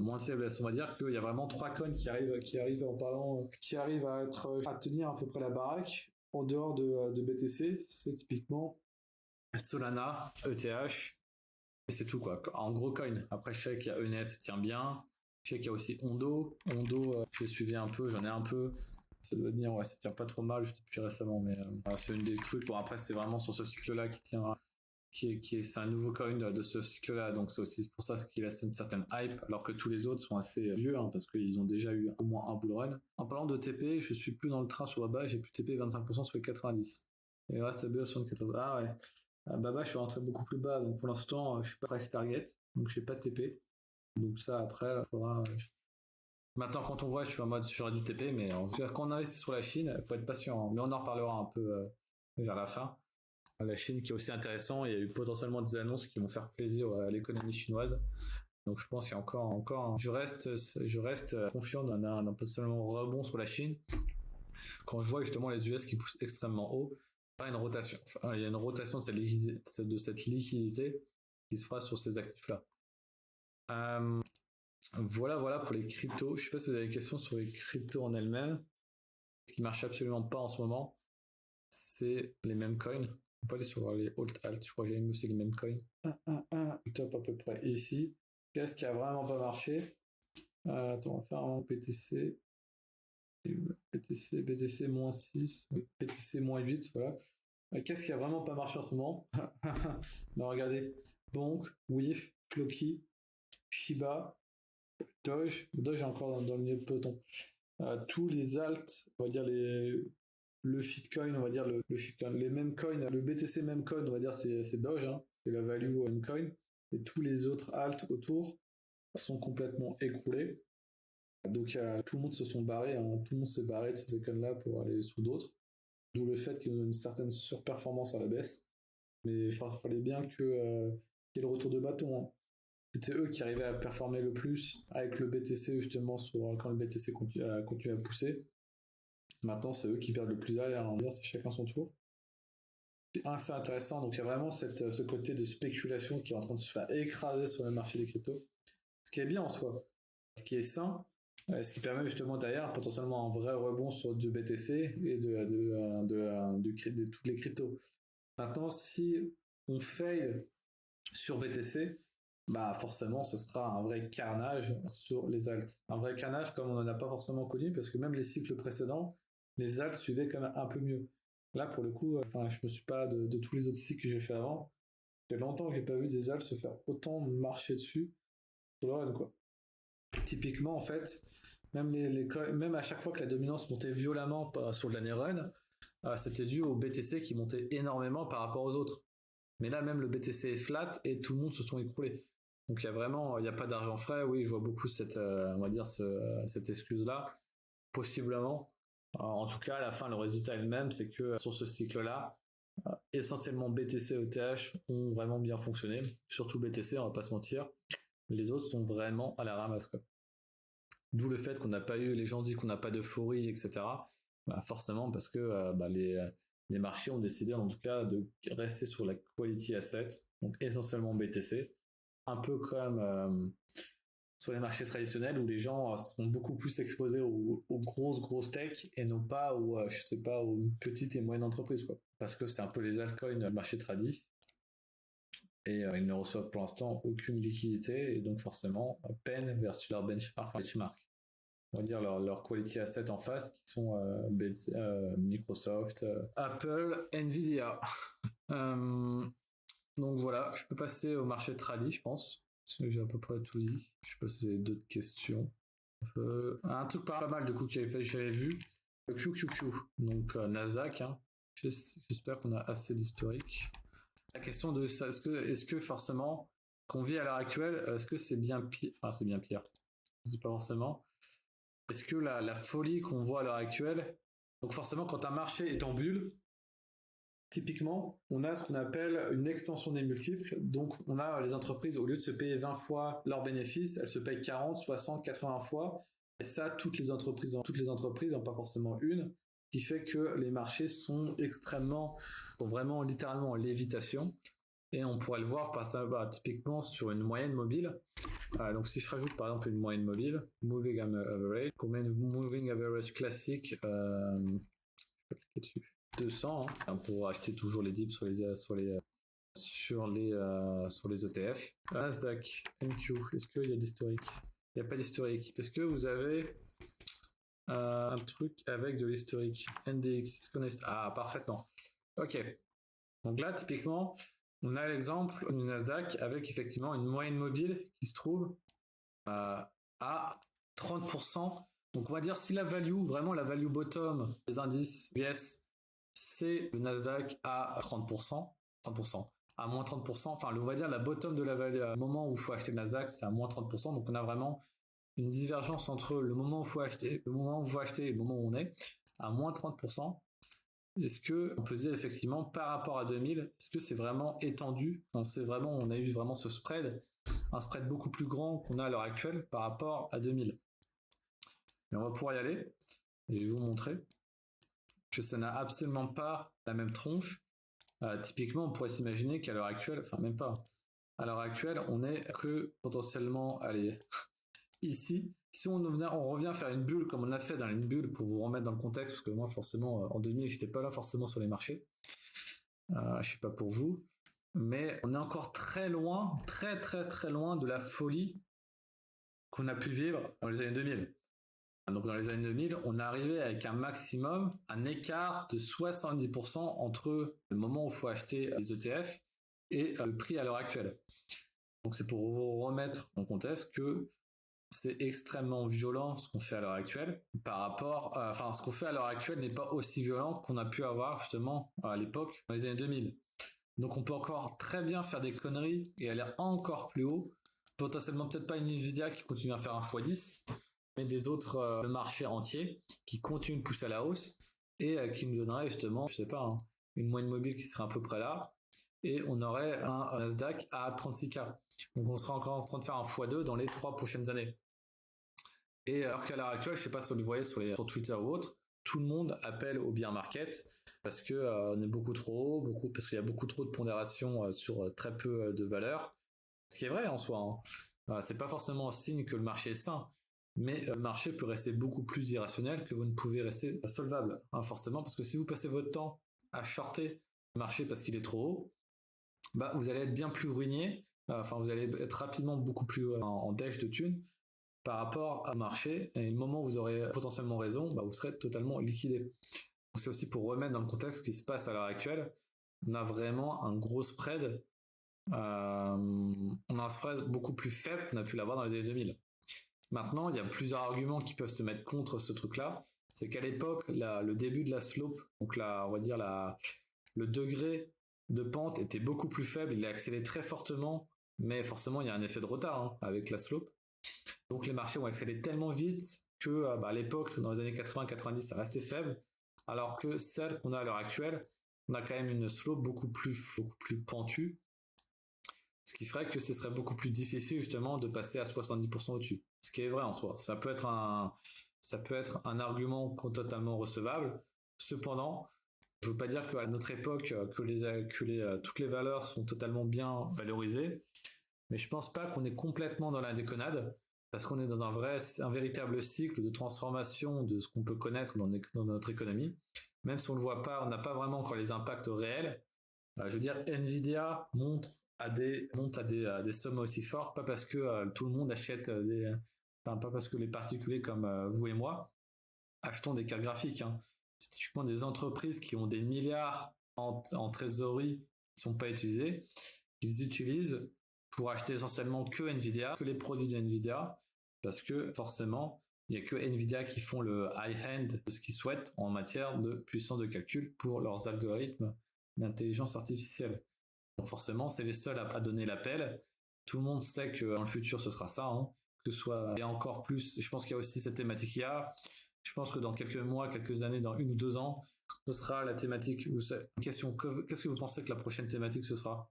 Moins de faiblesse, on va dire qu'il y a vraiment 3 coins qui arrivent à tenir à peu près la baraque en dehors de BTC. C'est typiquement Solana, ETH, et c'est tout quoi. En gros coin. Après, je sais qu'il y a ENS, ça tient bien. Je sais qu'il y a aussi Ondo. Je l'ai suivi un peu, j'en ai un peu. Ça doit tenir, ouais, ça tient pas trop mal, juste depuis récemment, mais c'est une des trucs. Bon, après, c'est vraiment sur ce cycle-là qui tient. C'est un nouveau coin de ce cycle-là, donc c'est aussi pour ça qu'il a une certaine hype, alors que tous les autres sont assez vieux, hein, parce qu'ils ont déjà eu au moins un bull run. En parlant de TP, je suis plus dans le train sur Baba, j'ai plus TP 25% sur les 90. Et il reste à BA sur 80. Ah ouais. Baba, je suis rentré beaucoup plus bas, donc pour l'instant, je suis pas price target, donc j'ai pas de TP. Donc ça, après, il faudra. Maintenant, quand on voit, je suis en mode sur du TP, mais quand on investit sur la Chine, il faut être patient, hein. Mais on en reparlera un peu vers la fin. La Chine qui est aussi intéressant, il y a eu potentiellement des annonces qui vont faire plaisir à l'économie chinoise. Donc je pense qu'il y a encore, je reste confiant d'un potentiellement rebond sur la Chine. Quand je vois justement les US qui poussent extrêmement haut, il y a une rotation de cette liquidité qui se fera sur ces actifs-là. Voilà pour les cryptos. Je sais pas si vous avez des questions sur les cryptos en elles-mêmes. Ce qui marche absolument pas en ce moment, c'est les mêmes coins. On peut aller sur les alt, je crois que j'ai mis aussi les mêmes coins. Top à peu près ici. Qu'est-ce qui a vraiment pas marché? Attends, on va faire un PTC. BTC moins 6, BTC moins 8, voilà. Qu'est-ce qui a vraiment pas marché en ce moment? Non, regardez. Bonk, WIF, Floki, Shiba, Doge est encore dans le milieu de peloton. Tous les alts, on va dire le shitcoin, on va dire le shitcoin, les mêmes coins, le BTC même coin, on va dire c'est Doge, hein, c'est la value même coin, et tous les autres alts autour sont complètement écroulés. Donc tout le monde se sont barrés, hein, tout le monde s'est barré de ces coins-là pour aller sous d'autres, d'où le fait qu'ils ont une certaine surperformance à la baisse. Mais il fallait bien qu'il y ait le retour de bâton, hein. C'était eux qui arrivaient à performer le plus avec le BTC justement quand le BTC continue à pousser. Maintenant, c'est eux qui perdent le plus derrière. Hein. C'est chacun son tour. C'est assez intéressant. Donc, il y a vraiment ce côté de spéculation qui est en train de se faire écraser sur le marché des cryptos. Ce qui est bien en soi. Ce qui est sain. Ce qui permet justement derrière potentiellement un vrai rebond sur du BTC et de toutes les cryptos. Maintenant, si on fail sur BTC, forcément ce sera un vrai carnage sur les alts. Un vrai carnage comme on n'en a pas forcément connu, parce que même les cycles précédents, les alts suivaient quand même un peu mieux. Là pour le coup, je me suis pas de tous les autres cycles que j'ai fait avant. Ça fait longtemps que j'ai pas vu des alts se faire autant marcher dessus sur le run, quoi. Typiquement en fait, même à chaque fois que la dominance montait violemment sur l'année run, c'était dû au BTC qui montait énormément par rapport aux autres. Mais là même le BTC est flat et tout le monde se sont écroulés. Donc il n'y a pas d'argent frais. Oui, je vois beaucoup cette excuse-là, possiblement. En tout cas, à la fin, le résultat est le même, c'est que sur ce cycle-là, essentiellement BTC et ETH ont vraiment bien fonctionné. Surtout BTC, on va pas se mentir. Les autres sont vraiment à la ramasse, quoi. D'où le fait qu'on n'a pas eu, les gens disent qu'on n'a pas d'euphorie, etc. Forcément, parce que les marchés ont décidé en tout cas de rester sur la quality asset, donc essentiellement BTC, un peu comme sur les marchés traditionnels où les gens sont beaucoup plus exposés aux grosses tech et non pas aux petites et moyennes entreprises, quoi. Parce que c'est un peu les altcoins marché tradi et ils ne reçoivent pour l'instant aucune liquidité et donc forcément peine versus leur benchmark. On va dire leur quality asset en face qui sont Microsoft, Apple, Nvidia. Donc voilà, je peux passer au marché tradi, je pense, parce que j'ai à peu près tout dit. Je sais pas si vous avez d'autres questions. Un truc pas mal de coup j'avais vu, le QQQ, donc Nasdaq, hein. J'espère qu'on a assez d'historique. La question de ça, est-ce que forcément qu'on vit à l'heure actuelle, est-ce que c'est bien pire? Enfin, c'est bien pire. Je dis pas forcément. Est-ce que la folie qu'on voit à l'heure actuelle, donc forcément quand un marché est en bulle, typiquement, on a ce qu'on appelle une extension des multiples. Donc, on a les entreprises, au lieu de se payer 20 fois leurs bénéfices, elles se payent 40, 60, 80 fois. Et ça, toutes les entreprises, n'ont pas forcément une, qui fait que les marchés sont vraiment littéralement en lévitation. Et on pourrait le voir typiquement sur une moyenne mobile. Donc si je rajoute par exemple une moyenne mobile, moving average, combien de moving average classique, je peux cliquer dessus. 200 hein, pour acheter toujours les dips sur les ETF. Nasdaq, NQ, est-ce qu'il y a d'historique? Il n'y a pas d'historique. Est-ce que vous avez un truc avec de l'historique? NDX, est-ce qu'on est... Ah, parfaitement. Ok. Donc là, typiquement, on a l'exemple du Nasdaq avec effectivement une moyenne mobile qui se trouve à 30%. Donc on va dire si la value bottom des indices US, c'est le Nasdaq à 30%, à moins 30%. Enfin, on va dire la bottom de la value, le moment où il faut acheter le Nasdaq, c'est à moins 30%. Donc on a vraiment une divergence entre le moment où il faut acheter, et le moment où on est, à moins 30%. Est-ce que on peut dire effectivement par rapport à 2000, est-ce que c'est vraiment étendu? On a eu vraiment ce spread, un spread beaucoup plus grand qu'on a à l'heure actuelle par rapport à 2000. Et on va pouvoir y aller et je vais vous montrer que ça n'a absolument pas la même tronche. Typiquement, on pourrait s'imaginer qu'à l'heure actuelle, enfin même pas, à l'heure actuelle, on est que potentiellement, ici. Si on revient faire une bulle comme on a fait dans une bulle pour vous remettre dans le contexte, parce que moi forcément en 2000 j'étais pas là forcément sur les marchés, je sais pas pour vous, mais on est encore très loin, très très très loin de la folie qu'on a pu vivre dans les années 2000. Donc dans les années 2000, on est arrivé avec un maximum, un écart de 70% entre le moment où il faut acheter les ETF et le prix à l'heure actuelle. Donc c'est pour vous remettre en contexte que c'est extrêmement violent ce qu'on fait à l'heure actuelle par rapport, ce qu'on fait à l'heure actuelle n'est pas aussi violent qu'on a pu avoir justement à l'époque dans les années 2000. Donc on peut encore très bien faire des conneries et aller encore plus haut, potentiellement peut-être pas une Nvidia qui continue à faire un x10, mais des autres marchés entiers qui continuent de pousser à la hausse et qui nous donneraient justement, je sais pas, une moyenne mobile qui serait à peu près là, et on aurait un Nasdaq à 36K. Donc on sera encore en train de faire un x2 dans les 3 prochaines années. Et alors qu'à l'heure actuelle, je sais pas si vous le voyez sur Twitter ou autre, tout le monde appelle au bear market parce que on est beaucoup trop haut, parce qu'il y a beaucoup trop de pondération sur très peu de valeur. Ce qui est vrai en soi. C'est pas forcément un signe que le marché est sain, mais le marché peut rester beaucoup plus irrationnel que vous ne pouvez rester solvable, forcément, parce que si vous passez votre temps à shorter le marché parce qu'il est trop haut, vous allez être bien plus ruiné, vous allez être rapidement beaucoup plus en dèche de thunes par rapport au marché, et le moment où vous aurez potentiellement raison, vous serez totalement liquidé. Donc c'est aussi pour remettre dans le contexte ce qui se passe à l'heure actuelle. On a vraiment un gros spread, on a un spread beaucoup plus faible qu'on a pu l'avoir dans les années 2000. Maintenant, il y a plusieurs arguments qui peuvent se mettre contre ce truc-là. C'est qu'à l'époque, le début de la slope, donc on va dire le degré de pente était beaucoup plus faible, il a accéléré très fortement, mais forcément il y a un effet de retard avec la slope. Donc les marchés ont accéléré tellement vite que à l'époque, dans les années 80-90, ça restait faible, alors que celle qu'on a à l'heure actuelle, on a quand même une slope beaucoup plus pentue, ce qui ferait que ce serait beaucoup plus difficile justement de passer à 70% au-dessus. Ce qui est vrai en soi. Ça peut être un argument totalement recevable. Cependant, je ne veux pas dire qu'à notre époque, toutes les valeurs sont totalement bien valorisées, mais je ne pense pas qu'on est complètement dans la déconnade, parce qu'on est dans un véritable cycle de transformation de ce qu'on peut connaître dans notre économie. Même si on ne le voit pas, on n'a pas vraiment encore les impacts réels. Je veux dire, Nvidia monte à des sommes aussi fortes, pas parce que tout le monde achète pas parce que les particuliers comme vous et moi achetons des cartes graphiques. C'est typiquement des entreprises qui ont des milliards en trésorerie qui ne sont pas utilisés, qu'ils utilisent pour acheter essentiellement que Nvidia, que les produits de Nvidia, parce que forcément, il n'y a que Nvidia qui font le high-end de ce qu'ils souhaitent en matière de puissance de calcul pour leurs algorithmes d'intelligence artificielle. Donc forcément, c'est les seuls à donner l'appel. Tout le monde sait que dans le futur, ce sera ça, que ce soit, et encore plus, je pense qu'il y a aussi cette thématique IA. Je pense que dans quelques mois, quelques années, dans 1 ou 2 ans, ce sera la thématique. Question, qu'est-ce que vous pensez que la prochaine thématique ce sera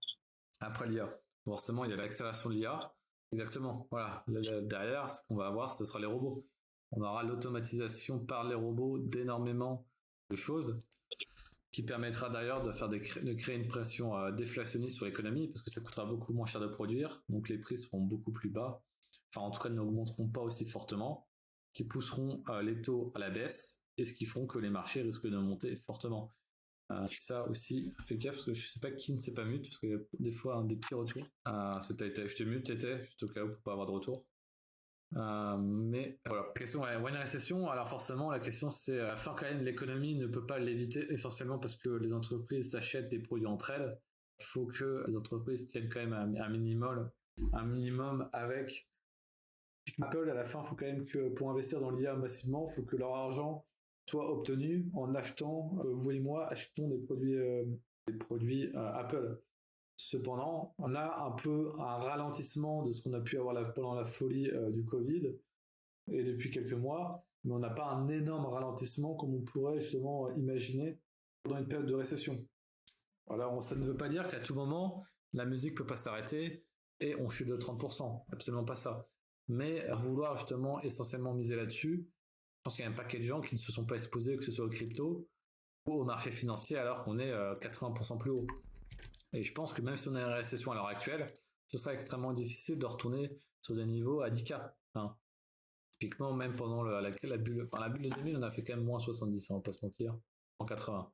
après l'IA? Forcément, il y a l'accélération de l'IA. Exactement. Voilà. Derrière, ce qu'on va avoir, ce sera les robots. On aura l'automatisation par les robots d'énormément de choses qui permettra d'ailleurs de créer une pression déflationniste sur l'économie parce que ça coûtera beaucoup moins cher de produire, donc les prix seront beaucoup plus bas, enfin en tout cas n'augmenteront pas aussi fortement, qui pousseront les taux à la baisse et ce qui feront que les marchés risquent de monter fortement. Ça aussi, fais gaffe parce que je sais pas qui ne s'est pas mute parce qu'il y a des fois des petits retours. Je te mute, juste au cas où pour pas avoir de retour. Mais voilà, question, ouais, une récession, alors forcément la question c'est à la fin quand même l'économie ne peut pas l'éviter essentiellement parce que les entreprises s'achètent des produits entre elles. Il faut que les entreprises tiennent quand même un minimum avec Apple. À la fin, il faut quand même que pour investir dans l'IA massivement, il faut que leur argent soit obtenu en achetant, vous et moi achetons des produits Apple. Cependant, on a un peu un ralentissement de ce qu'on a pu avoir pendant la folie du Covid et depuis quelques mois, mais on n'a pas un énorme ralentissement comme on pourrait justement imaginer pendant une période de récession. Alors, ça ne veut pas dire qu'à tout moment, la musique peut pas s'arrêter et on chute de 30%. Absolument pas ça. Mais à vouloir justement essentiellement miser là-dessus, je pense qu'il y a un paquet de gens qui ne se sont pas exposés, que ce soit aux crypto ou au marché financier, alors qu'on est 80% plus haut. Et je pense que même si on a une récession à l'heure actuelle, ce sera extrêmement difficile de retourner sur des niveaux à 10K. Hein. Typiquement, même pendant la bulle de 2000, on a fait quand même moins 70, on va pas se mentir, en 80.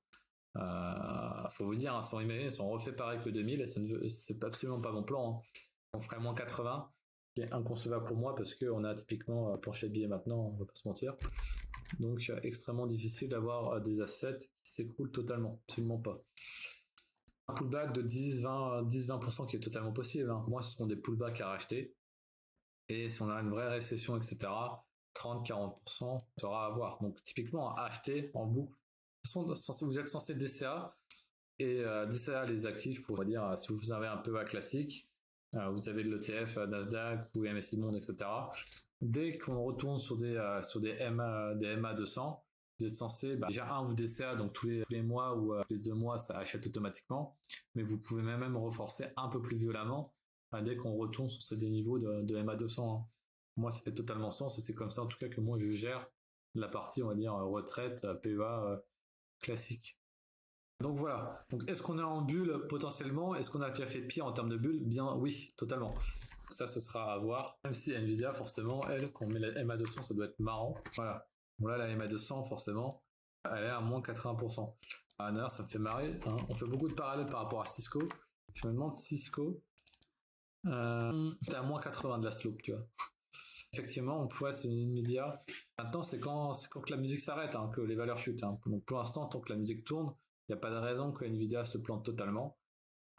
Faut vous dire, si on refait pareil que 2000, c'est absolument pas mon plan. Hein. On ferait moins 80, qui est inconcevable pour moi parce qu'on a typiquement plancher de billets maintenant, on va pas se mentir. Donc, extrêmement difficile d'avoir des assets qui s'écroulent totalement, absolument pas. Un pullback de 10-20% qui est totalement possible. Hein. Moi, ce sont des pullbacks à racheter. Et si on a une vraie récession, etc., 30-40% sera à avoir. Donc, typiquement, à acheter en boucle. Vous êtes censé DCA et DCA les actifs pour dire si vous avez un PEA classique, vous avez de l'ETF Nasdaq ou MSCI Monde, etc. Dès qu'on retourne sur des MA 200, vous êtes censé, déjà vous DCA, donc tous les mois ou tous les 2 mois, ça achète automatiquement, mais vous pouvez même renforcer un peu plus violemment dès qu'on retourne sur des niveaux de MA 200. Hein. Moi, ça fait totalement sens et c'est comme ça en tout cas que moi je gère la partie, on va dire, retraite, PEA classique. Donc voilà. Donc est-ce qu'on est en bulle potentiellement? Est-ce qu'on a déjà fait pire en termes de bulle? Bien oui, totalement. Ça, ce sera à voir. Même si Nvidia, forcément, elle, quand on met la MA200, ça doit être marrant. Voilà. Bon là, la MA200, forcément, elle est à moins 80%. D'ailleurs, ça me fait marrer. Hein. On fait beaucoup de parallèles par rapport à Cisco. Je me demande Cisco. T'es à moins 80 de la slope, tu vois. Effectivement, on pourrait, c'est une Nvidia. Maintenant, c'est quand que la musique s'arrête, hein, que les valeurs chutent. Hein. Donc pour l'instant, tant que la musique tourne, il n'y a pas de raison que Nvidia se plante totalement.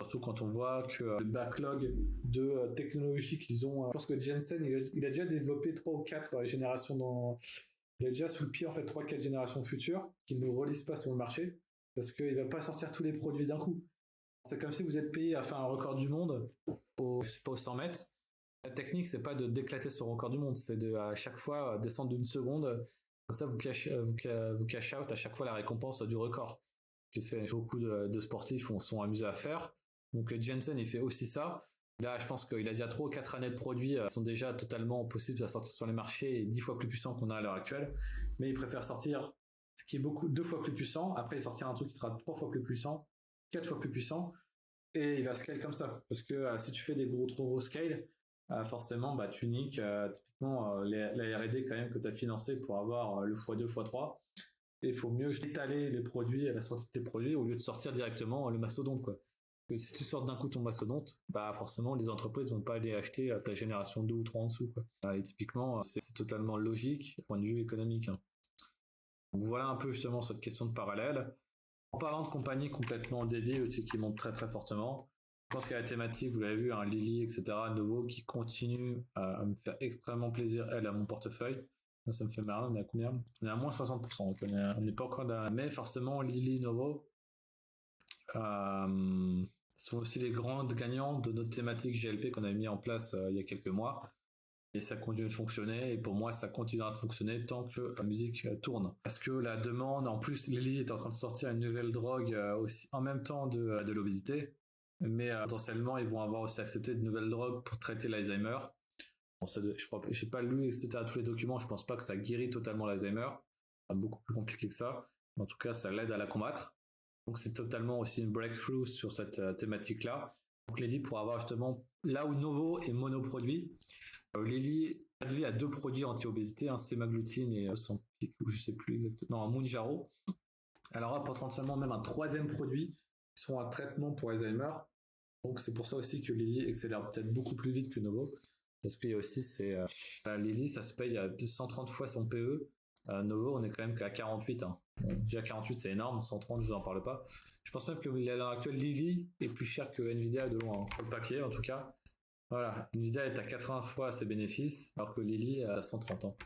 Surtout quand on voit que le backlog de technologies qu'ils ont. Je pense que Jensen, il a déjà développé 3 ou 4 générations il a déjà sous le pied en fait 3-4 générations futures qui ne relisent pas sur le marché parce qu'il va pas sortir tous les produits d'un coup. C'est comme si vous êtes payé à faire un record du monde au 100 mètres. La technique, c'est pas de d'éclater ce record du monde, c'est de à chaque fois descendre d'une seconde. Comme ça, vous cash out à chaque fois la récompense du record. Beaucoup de sportifs sont amusés à faire. Donc Jensen, il fait aussi ça. Là, je pense qu'il a déjà 3 ou 4 années de produits qui sont déjà totalement possibles à sortir sur les marchés et 10 fois plus puissants qu'on a à l'heure actuelle. Mais il préfère sortir ce qui est 2 fois plus puissant. Après, il sortira un truc qui sera 3 fois plus puissant, 4 fois plus puissant. Et il va scale comme ça. Parce que si tu fais des trop gros scale, forcément, tu niques typiquement la R&D quand même que tu as financé pour avoir le x2, x3. Et il faut mieux étaler les produits à la sortie de tes produits au lieu de sortir directement le mastodonte, quoi. Que si tu sors d'un coup ton mastodonte, forcément les entreprises vont pas aller acheter à ta génération 2 ou 3 en dessous, quoi. Et typiquement, c'est totalement logique du point de vue économique. Hein. Donc voilà un peu justement cette question de parallèle. En parlant de compagnies complètement débiles aussi qui montent très très fortement, je pense qu'il y a la thématique, vous l'avez vu, hein, Lily, etc., Novo, qui continue à me faire extrêmement plaisir, elle, à mon portefeuille. Ça me fait marrer, on est à combien? On est à moins 60%, donc on n'est pas encore dans... Mais forcément, Lily, Novo sont aussi les grandes gagnants de notre thématique GLP qu'on a mis en place il y a quelques mois. et ça continue de fonctionner, et pour moi ça continuera de fonctionner tant que la musique tourne. Parce que la demande, en plus Lilly est en train de sortir une nouvelle drogue aussi en même temps de l'obésité, mais potentiellement ils vont avoir aussi accepté de nouvelles drogues pour traiter l'Alzheimer. Bon, je crois, j'ai pas lu etc. tous les documents, je pense pas que ça guérit totalement l'Alzheimer, c'est beaucoup plus compliqué que ça, en tout cas ça l'aide à la combattre. Donc c'est totalement aussi une breakthrough sur cette thématique-là. Donc Lilly pourra avoir justement, là où Novo est monoproduit, Lilly a 2 produits anti-obésité, un semaglutine et Ozempic, ou je sais plus exactement, non, un Mounjaro. Alors là, potentiellement même un 3e produit qui sont un traitement pour Alzheimer. Donc c'est pour ça aussi que Lilly accélère peut-être beaucoup plus vite que Novo, parce qu'il y a aussi Lilly, ça se paye à 130 fois son PE. Novo, on est quand même qu'à 48. Hein. Bon, déjà 48, c'est énorme. 130, je vous en parle pas. Je pense même que à l'heure actuelle, Lilly est plus cher que Nvidia de loin, hein, pour le papier en tout cas. Voilà, Nvidia est à 80 fois ses bénéfices, alors que Lilly est à 130 ans.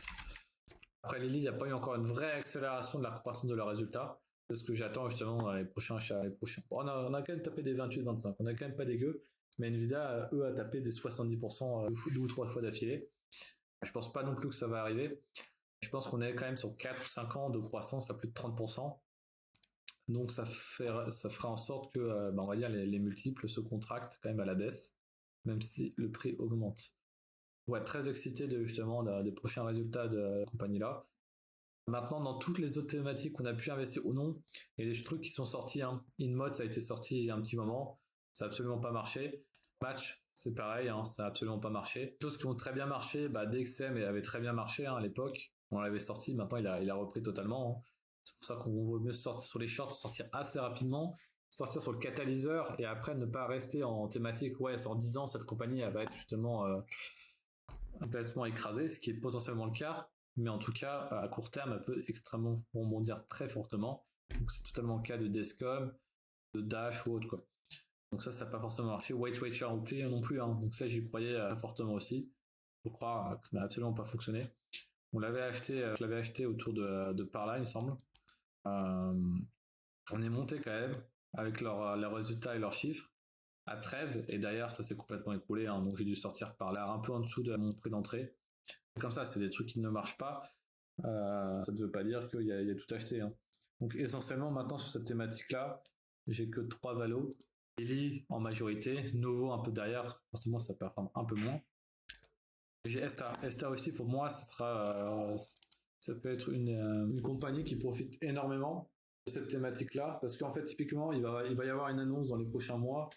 Après Lilly, il n'y a pas eu encore une vraie accélération de la croissance de leurs résultats. C'est ce que j'attends justement dans les prochains chats. Bon, on a quand même tapé des 28-25, on n'a quand même pas dégueu, mais Nvidia, eux, a tapé des 70% 2 ou 3 fois d'affilée. Je pense pas non plus que ça va arriver. Je pense qu'on est quand même sur 4 ou 5 ans de croissance à plus de 30%. Donc ça fera en sorte que on va dire les multiples se contractent quand même à la baisse, même si le prix augmente. On va être très excité justement des prochains résultats de la compagnie-là. Maintenant, dans toutes les autres thématiques qu'on a pu investir ou non, il y a des trucs qui sont sortis. Hein. InMode, ça a été sorti il y a un petit moment. Ça n'a absolument pas marché. Match, c'est pareil, hein, ça n'a absolument pas marché. Choses qui ont très bien marché, DXM avait très bien marché à l'époque. On l'avait sorti, maintenant il a repris totalement. Hein. C'est pour ça qu'on vaut mieux sortir sur les shorts, sortir assez rapidement, sortir sur le catalyseur et après ne pas rester en thématique. Ouais, en 10 ans, cette compagnie elle va être justement complètement écrasée, ce qui est potentiellement le cas. Mais en tout cas, à court terme, elle peut extrêmement rebondir très fortement. Donc c'est totalement le cas de Descom, de Dash ou autre quoi. Donc ça n'a pas forcément marché. Weight Watcher non plus. Hein. Donc ça, j'y croyais fortement aussi. Je crois que ça n'a absolument pas fonctionné. Je l'avais acheté autour de par là, il me semble. On est monté quand même avec leurs résultats et leurs chiffres à 13 et derrière ça s'est complètement écroulé. Hein. Donc j'ai dû sortir par là un peu en dessous de mon prix d'entrée. Comme ça, c'est des trucs qui ne marchent pas. Ça ne veut pas dire qu'il y a tout acheté. Hein. Donc essentiellement maintenant sur cette thématique-là, j'ai que 3 valos. Lilly en majorité, Novo un peu derrière, parce que forcément ça performe un peu moins. J'ai Esta. Esta aussi pour moi, ça peut être une compagnie qui profite énormément de cette thématique-là, parce qu'en fait typiquement il va y avoir une annonce dans les prochains mois.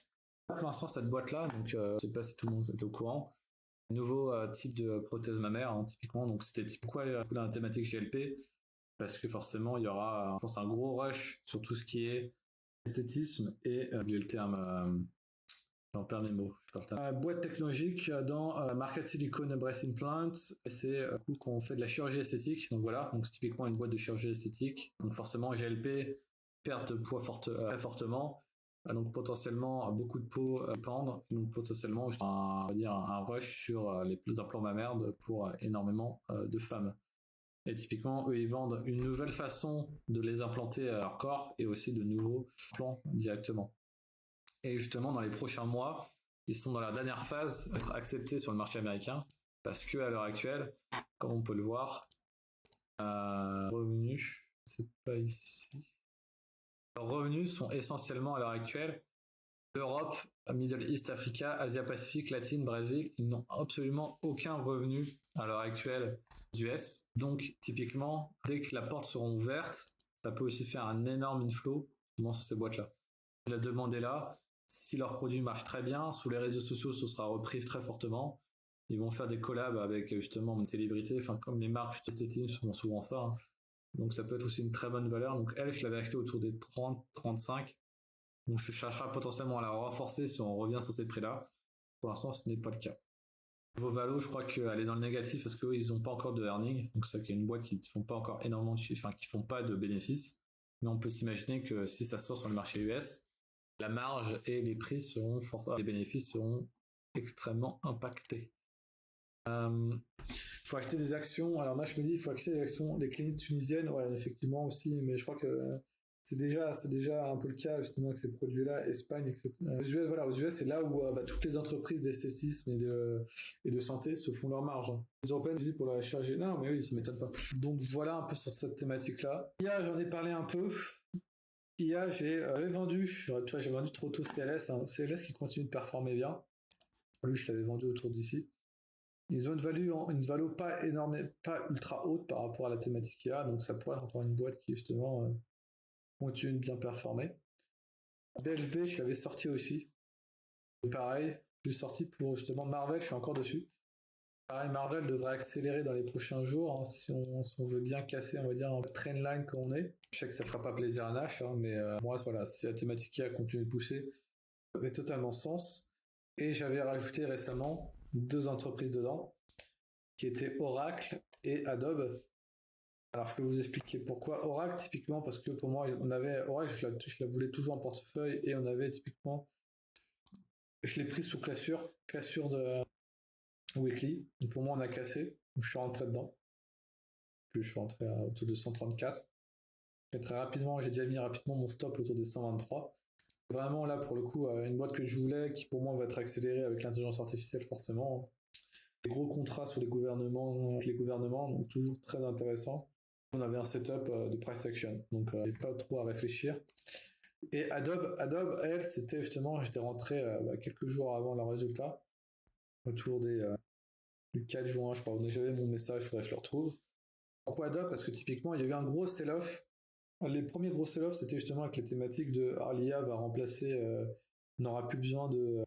Pour l'instant cette boîte-là, donc je sais pas si tout le monde était au courant. Nouveau type de prothèse mammaire, hein, typiquement. Donc c'était pourquoi dans la thématique GLP, parce que forcément il y aura, je pense, un gros rush sur tout ce qui est esthétisme et j'ai le terme, j'en perds mes mots. Boîte technologique dans Market Silicone Breast Implant, c'est coup qu'on fait de la chirurgie esthétique. Donc voilà, donc c'est typiquement une boîte de chirurgie esthétique. Donc forcément GLP, perte de poids très fortement. Donc potentiellement beaucoup de peau pendre, donc potentiellement on va dire un rush sur les implants mammaires pour énormément de femmes. Et typiquement, eux, ils vendent une nouvelle façon de les implanter à leur corps et aussi de nouveaux plans directement. Et justement, dans les prochains mois, ils sont dans la dernière phase d'être acceptés sur le marché américain parce que à l'heure actuelle, comme on peut le voir, revenus, c'est pas ici. Leurs revenus sont essentiellement à l'heure actuelle l'Europe, Middle East, Africa, Asia-Pacifique, Latine, Brésil. Ils n'ont absolument aucun revenu à l'heure actuelle US. Donc, typiquement, dès que la porte sera ouverte, ça peut aussi faire un énorme inflow sur ces boîtes-là. La demande est là. Si leurs produits marchent très bien, sous les réseaux sociaux, ce sera repris très fortement. Ils vont faire des collabs avec justement une célébrité, comme les marques esthétiques font souvent ça. Hein. Donc ça peut être aussi une très bonne valeur. Donc elle, je l'avais acheté autour des 30-35. Donc je chercherai potentiellement à la renforcer si on revient sur ces prix-là. Pour l'instant, ce n'est pas le cas. Vos valos, je crois qu'elle est dans le négatif parce qu'eux, ils n'ont pas encore de earning. Donc c'est qu'il y a une boîte qui ne font pas encore énormément de chiffres, qui font pas de bénéfices. Mais on peut s'imaginer que si ça sort sur le marché US, la marge et les prix seront les bénéfices seront extrêmement impactés. Faut acheter des actions. Alors moi je me dis il faut acheter des actions des cliniques tunisiennes, ouais effectivement aussi, mais je crois que c'est déjà un peu le cas justement avec ces produits-là, Espagne, etc. Aux US, voilà, aux US, c'est là où toutes les entreprises d'esthétisme et de santé se font leur marge. Hein. Les Européennes visent pour la chirurgie. Non, mais oui, ça m'étonne pas. Donc voilà un peu sur cette thématique-là. IA, j'en ai parlé un peu. IA, j'ai vendu, tu vois, j'ai vendu trop tôt CLS, hein. CLS qui continue de performer bien. Lui, je l'avais vendu autour d'ici. Ils ont une valeur pas énorme, pas ultra haute par rapport à la thématique IA, donc ça pourrait être encore une boîte qui justement continue de bien performer. BHB, je l'avais sorti aussi. Et pareil, je suis sorti pour justement Marvel, je suis encore dessus. Pareil, Marvel devrait accélérer dans les prochains jours, hein, si on veut bien casser, on va dire, un trendline qu'on est. Je sais que ça fera pas plaisir à Nash, hein, mais moi, voilà, si la thématique IA continue de pousser, ça fait totalement sens. Et j'avais rajouté récemment 2 entreprises dedans, qui étaient Oracle et Adobe. Alors je peux vous expliquer pourquoi Oracle, typiquement, parce que pour moi, on avait Oracle, je la voulais toujours en portefeuille, et on avait typiquement, je l'ai pris sous classure de Weekly. Donc pour moi, on a cassé, donc je suis rentré dedans. Puis je suis rentré à autour de 134. Et très rapidement, j'ai déjà mis rapidement mon stop autour des 123. Vraiment là, pour le coup, une boîte que je voulais, qui pour moi va être accélérée avec l'intelligence artificielle forcément. Des gros contrats sur les gouvernements, avec les gouvernements, donc toujours très intéressant. On avait un setup de price action, donc il n'y a pas trop à réfléchir. Et Adobe, elle, c'était justement, j'étais rentré quelques jours avant le résultat, autour du 4 juin, je crois. J'avais mon message, faudrait que je le retrouve. Pourquoi Adobe? Parce que typiquement, il y a eu un gros sell-off. Les premiers gros sell-off, c'était justement avec les thématiques de l'IA va remplacer, n'aura plus besoin de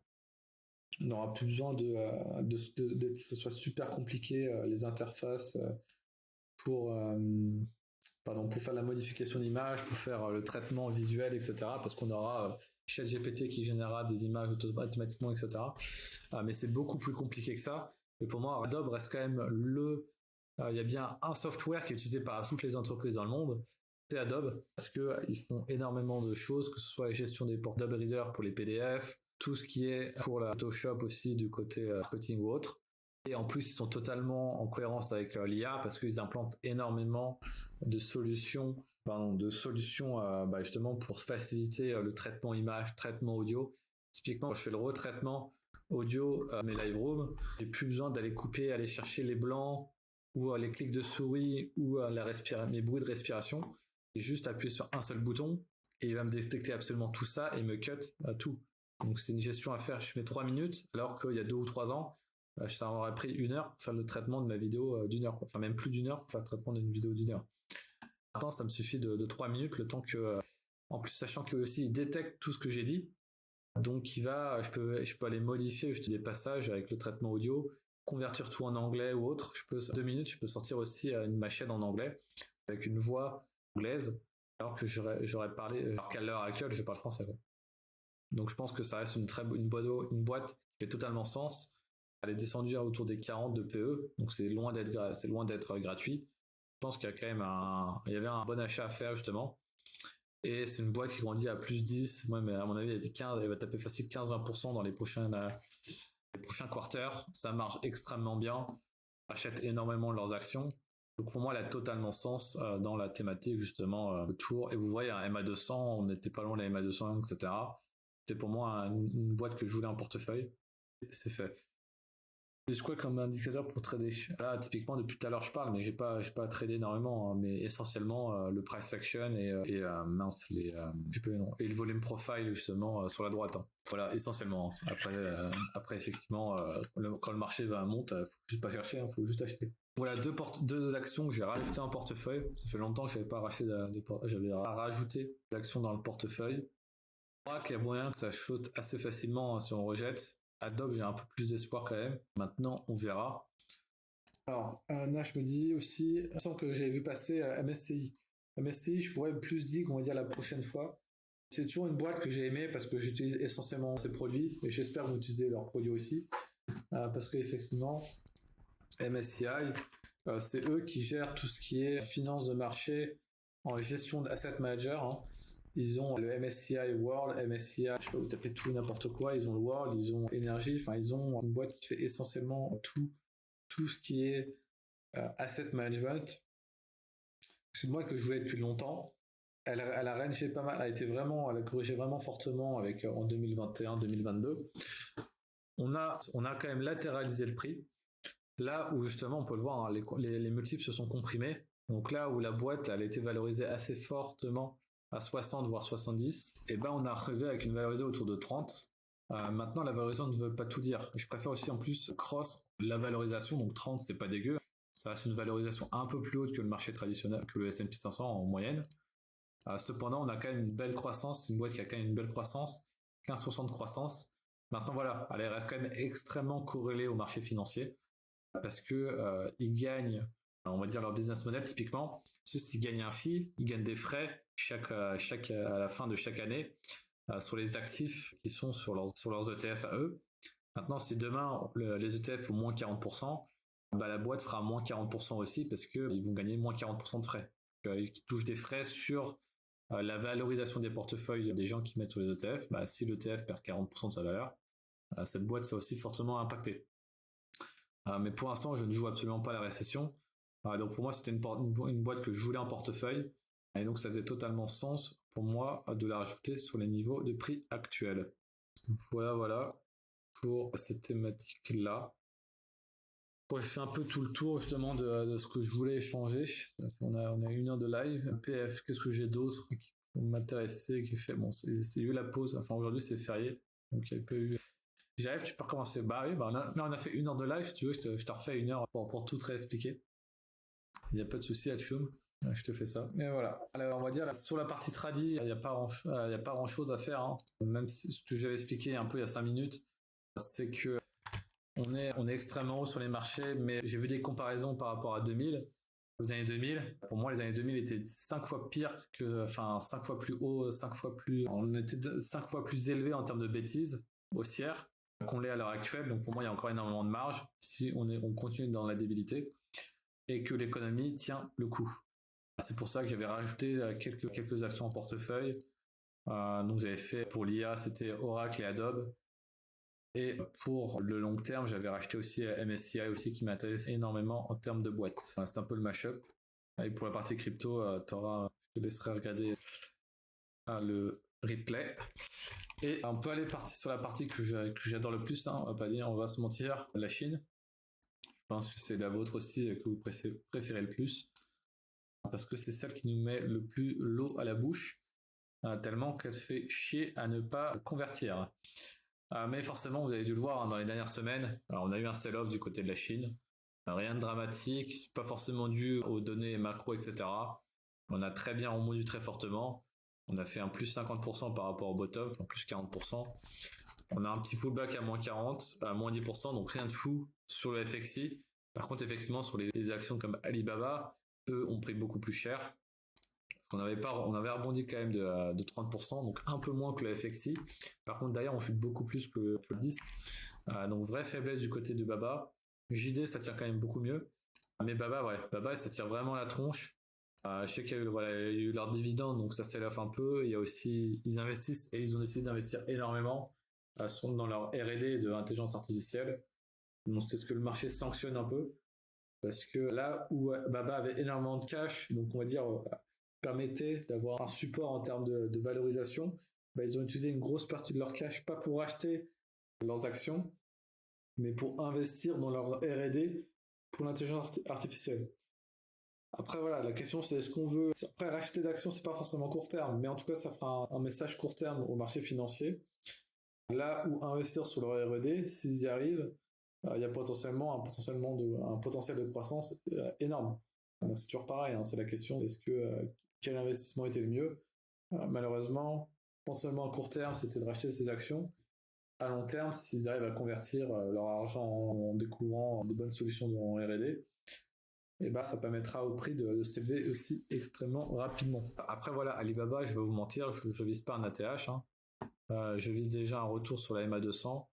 que ce soit super compliqué les interfaces pour faire la modification d'image, pour faire le traitement visuel, etc. Parce qu'on aura ChatGPT qui générera des images automatiquement, etc. Mais c'est beaucoup plus compliqué que ça. Et pour moi, Adobe reste quand même il y a bien un software qui est utilisé par toutes les entreprises dans le monde, c'est Adobe, parce qu'ils font énormément de choses, que ce soit la gestion des ports Adobe Reader pour les PDF, tout ce qui est pour la Photoshop aussi du côté marketing ou autre. Et en plus, ils sont totalement en cohérence avec l'IA parce qu'ils implantent énormément de solutions, justement pour faciliter le traitement image, traitement audio. Typiquement, quand je fais le retraitement audio, mes Lightroom, j'ai plus besoin d'aller couper, aller chercher les blancs ou les clics de souris ou mes bruits de respiration. J'ai juste appuyé sur un seul bouton et il va me détecter absolument tout ça et me cut tout. Donc c'est une gestion à faire, je mets 3 minutes, alors qu'il y a 2 ou 3 ans, ça m'aurait pris 1 heure pour faire le traitement de ma vidéo d'1 heure, quoi. Enfin même plus d'1 heure pour faire le traitement d'une vidéo d'1 heure. Maintenant ça me suffit de 3 minutes, le temps que, en plus sachant que aussi il détecte tout ce que j'ai dit, donc je peux aller modifier juste des passages avec le traitement audio, convertir tout en anglais ou autre. 2 minutes, je peux sortir aussi ma chaîne en anglais avec une voix anglaise, alors que j'aurais parlé, alors qu'à l'heure actuelle je parle français, quoi. Donc je pense que ça reste une boîte qui fait totalement sens. Elle est descendue autour des 40 de PE, donc c'est loin d'être gratuit. Je pense qu'il y a quand même il y avait un bon achat à faire justement. Et c'est une boîte qui grandit à plus 10. Moi, mais à mon avis, elle va taper facile 15-20% dans les prochains quarters. Ça marche extrêmement bien. Achètent énormément leurs actions. Donc pour moi, elle a totalement sens dans la thématique justement de tour. Et vous voyez, un MA200, on n'était pas loin de la MA200, etc. C'était pour moi une boîte que je voulais en portefeuille. C'est fait. C'est quoi comme indicateur pour trader? Là, typiquement, depuis tout à l'heure, je parle, mais j'ai pas tradé énormément, hein, mais essentiellement le price action et le volume profile justement sur la droite. Hein. Voilà, essentiellement. Après effectivement, quand le marché monte, faut juste pas chercher, hein, faut juste acheter. Voilà, deux actions que j'ai rajoutées en portefeuille. Ça fait longtemps que j'avais pas rajouté d'actions dans le portefeuille. Je crois qu'il y a moyen que ça saute assez facilement si on rejette. Adobe, j'ai un peu plus d'espoir quand même. Maintenant, on verra. Alors, Nash me dit aussi, il me semble que j'avais vu passer MSCI. MSCI, je pourrais plus dire qu'on va dire la prochaine fois. C'est toujours une boîte que j'ai aimée parce que j'utilise essentiellement ces produits et j'espère que vous utilisez leurs produits aussi. Parce qu'effectivement, MSCI, c'est eux qui gèrent tout ce qui est finance de marché en gestion d'asset manager. Hein. Ils ont le MSCI World, MSCI, je sais pas, vous tapez tout n'importe quoi, ils ont le World, ils ont Energy, enfin ils ont une boîte qui fait essentiellement tout ce qui est asset management. C'est une boîte que je voulais depuis longtemps. elle a rangé pas mal, elle a corrigé vraiment fortement avec en 2021-2022. On a quand même latéralisé le prix. Là où justement on peut le voir, hein, les multiples se sont comprimés. Donc là où la boîte elle a été valorisée assez fortement à 60 voire 70, et ben on a arrivé avec une valorisation autour de 30. Maintenant la valorisation ne veut pas tout dire. Je préfère aussi en plus cross la valorisation, donc 30 c'est pas dégueu. Ça reste une valorisation un peu plus haute que le marché traditionnel, que le S&P 500 en moyenne. Cependant on a quand même une belle croissance, une boîte qui a quand même une belle croissance, 15% de croissance. Maintenant voilà, elle reste quand même extrêmement corrélée au marché financier parce que ils gagnent, on va dire leur business model typiquement, s'ils gagnent un fee, ils gagnent des frais à la fin de chaque année sur les actifs qui sont sur leurs ETF à eux. Maintenant, si demain les ETF font moins 40%, bah, la boîte fera moins 40% aussi parce qu'ils vont gagner moins 40% de frais. Ils touchent des frais sur la valorisation des portefeuilles des gens qui mettent sur les ETF. Bah, si l'ETF perd 40% de sa valeur, cette boîte s'est aussi fortement impactée. Mais pour l'instant, je ne joue absolument pas la récession. Donc pour moi, c'était une boîte que je voulais en portefeuille. Et donc ça faisait totalement sens pour moi de la rajouter sur les niveaux de prix actuels. Voilà pour cette thématique-là. Bon, j'ai fait un peu tout le tour justement de ce que je voulais échanger. On a 1 heure de live. PF, qu'est-ce que j'ai d'autre qui peut m'intéresser, qui fait bon, c'est eu la pause. Enfin aujourd'hui c'est férié, donc il n'y a pas eu. J'arrive, tu peux recommencer. Bah oui, on a fait 1 heure de live. Si tu veux, je te refais 1 heure pour tout réexpliquer. Il n'y a pas de souci, Atchoum. Je te fais ça. Et voilà. Alors, on va dire, sur la partie tradi, il n'y a pas grand chose à faire, hein. Même si ce que j'avais expliqué un peu il y a 5 minutes, c'est que on est extrêmement haut sur les marchés, mais j'ai vu des comparaisons par rapport à 2000. Aux années 2000, pour moi, les années 2000 étaient 5 fois pire enfin, 5 fois plus haut, on était 5 fois plus élevé en termes de bêtises haussières qu'on l'est à l'heure actuelle. Donc pour moi, il y a encore énormément de marge si on continue dans la débilité et que l'économie tient le coup. C'est pour ça que j'avais rajouté quelques actions en portefeuille. Donc j'avais fait pour l'IA, c'était Oracle et Adobe. Et pour le long terme, j'avais racheté aussi MSCI aussi qui m'intéresse énormément en termes de boîte. C'est un peu le mashup. Et pour la partie crypto, je te laisserai regarder le replay. Et on peut aller sur la partie que j'adore le plus, hein, on va pas dire, on va se mentir, la Chine. Je pense que c'est la vôtre aussi que vous préférez le plus. Parce que c'est celle qui nous met le plus l'eau à la bouche, tellement qu'elle se fait chier à ne pas convertir. Mais forcément, vous avez dû le voir, hein, dans les dernières semaines, alors on a eu un sell-off du côté de la Chine. Rien de dramatique, pas forcément dû aux données macro, etc. On a très bien remonté très fortement. On a fait un plus 50% par rapport au bottom, enfin plus 40%. On a un petit pullback à moins 40, à moins 10%, donc rien de fou sur le FXI. Par contre, effectivement, sur les actions comme Alibaba, eux ont pris beaucoup plus cher. On avait rebondi quand même de 30%, donc un peu moins que le FXI. Par contre, derrière, on chute beaucoup plus que le 10. Donc, vraie faiblesse du côté de Baba. JD, ça tire quand même beaucoup mieux. Mais Baba, ça tire vraiment la tronche. Je sais qu'il y a eu leur dividende, donc ça s'élève un peu. Il y a aussi, ils investissent et ils ont décidé d'investir énormément dans leur R&D de l'intelligence artificielle. Donc, c'est ce que le marché sanctionne un peu. Parce que là où Baba avait énormément de cash, donc on va dire permettait d'avoir un support en termes de valorisation, ils ont utilisé une grosse partie de leur cash, pas pour acheter leurs actions, mais pour investir dans leur R&D pour l'intelligence artificielle. Après voilà, la question c'est est-ce qu'on veut... Après racheter d'actions, c'est pas forcément court terme, mais en tout cas ça fera un message court terme au marché financier. Là où investir sur leur R&D, s'ils y arrivent, il y a potentiellement un potentiel de croissance énorme. Donc c'est toujours pareil, hein, c'est la question quel investissement était le mieux. Malheureusement, potentiellement à court terme, c'était de racheter ces actions. À long terme, s'ils arrivent à convertir leur argent en découvrant de bonnes solutions en R&D, et ça permettra au prix de s'élever aussi extrêmement rapidement. Après voilà, Alibaba, je vais vous mentir, je vise pas un ATH, hein. Je vise déjà un retour sur la MA200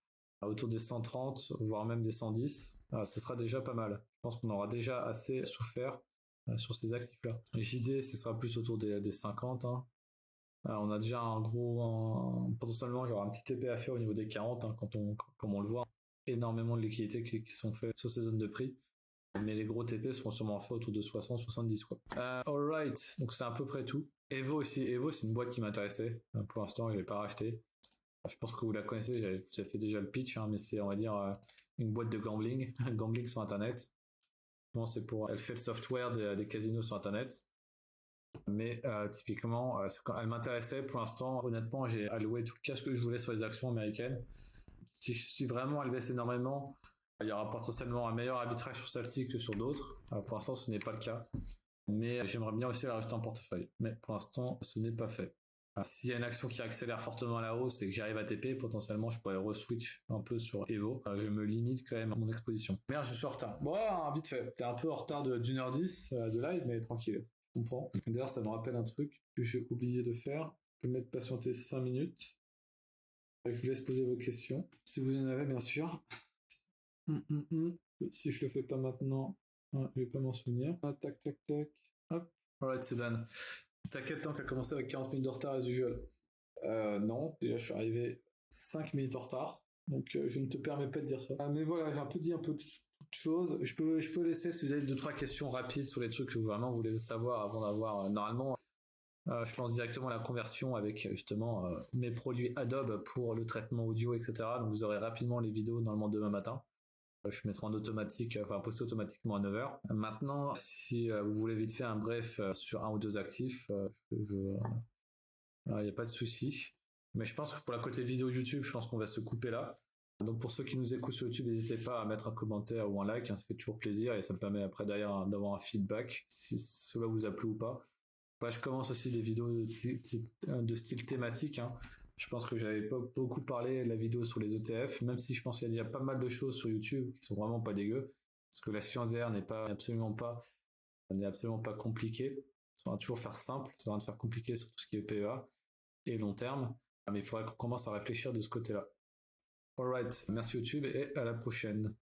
autour des 130 voire même des 110. Ce sera déjà pas mal. Je pense qu'on aura déjà assez souffert sur ces actifs là. JD, ce sera plus autour des 50, hein. On a déjà potentiellement genre un petit TP à faire au niveau des 40, hein, comme on le voit, énormément de liquidités qui sont faites sur ces zones de prix. Mais les gros TP seront sûrement faits autour de 60-70 quoi. Alright, donc c'est à peu près tout. Evo aussi, Evo c'est une boîte qui m'intéressait. Pour l'instant je l'ai pas racheté. Je pense que vous la connaissez, je vous ai fait déjà le pitch, hein, mais c'est on va dire une boîte de gambling, gambling sur internet. Bon, c'est pour, elle fait le software des casinos sur internet. Mais typiquement, elle m'intéressait pour l'instant. Honnêtement, j'ai alloué tout le cash que je voulais sur les actions américaines. Si vraiment elle baisse énormément, il y aura potentiellement un meilleur arbitrage sur celle-ci que sur d'autres. Pour l'instant, ce n'est pas le cas. Mais j'aimerais bien aussi la rajouter en portefeuille. Mais pour l'instant, ce n'est pas fait. S'il y a une action qui accélère fortement à la hausse et que j'arrive à TP, potentiellement je pourrais re-switch un peu sur Evo. Je me limite quand même à mon exposition. Merde, je suis en retard. Bon, vite fait. T'es un peu en retard d'1h10 de live, mais tranquille. Je comprends. D'ailleurs, ça me rappelle un truc que j'ai oublié de faire. Je peux mettre patienter 5 minutes. Je vous laisse poser vos questions. Si vous en avez, bien sûr. Si je le fais pas maintenant, je vais pas m'en souvenir. Tac, tac, tac. Hop. Alright, c'est Dan. T'as quel temps qu'à commencer avec 40 minutes de retard as usual? Non, déjà je suis arrivé 5 minutes en retard, donc je ne te permets pas de dire ça. Mais voilà, j'ai un peu dit un peu de choses. Je peux laisser si vous avez 2-3 questions rapides sur les trucs que vraiment vous voulez savoir avant d'avoir normalement. Je lance directement la conversion avec justement mes produits Adobe pour le traitement audio, etc. Donc vous aurez rapidement les vidéos normalement demain matin. Je mettrai en automatique, enfin posté automatiquement à 9h. Maintenant, si vous voulez vite faire un bref sur un ou deux actifs, il n'y a pas de souci. Mais je pense que pour la côté vidéo YouTube, je pense qu'on va se couper là. Donc pour ceux qui nous écoutent sur YouTube, n'hésitez pas à mettre un commentaire ou un like, hein, ça fait toujours plaisir et ça me permet après derrière d'avoir un feedback si cela vous a plu ou pas. Voilà, je commence aussi des vidéos de style thématique. Hein. Je pense que j'avais pas beaucoup parlé de la vidéo sur les ETF, même si je pense qu'il y a déjà pas mal de choses sur YouTube qui sont vraiment pas dégueu, parce que la science derrière n'est absolument pas compliquée. Ça va toujours faire simple, ça va de faire compliqué sur tout ce qui est PEA et long terme, mais il faudrait qu'on commence à réfléchir de ce côté-là. Alright, merci YouTube et à la prochaine.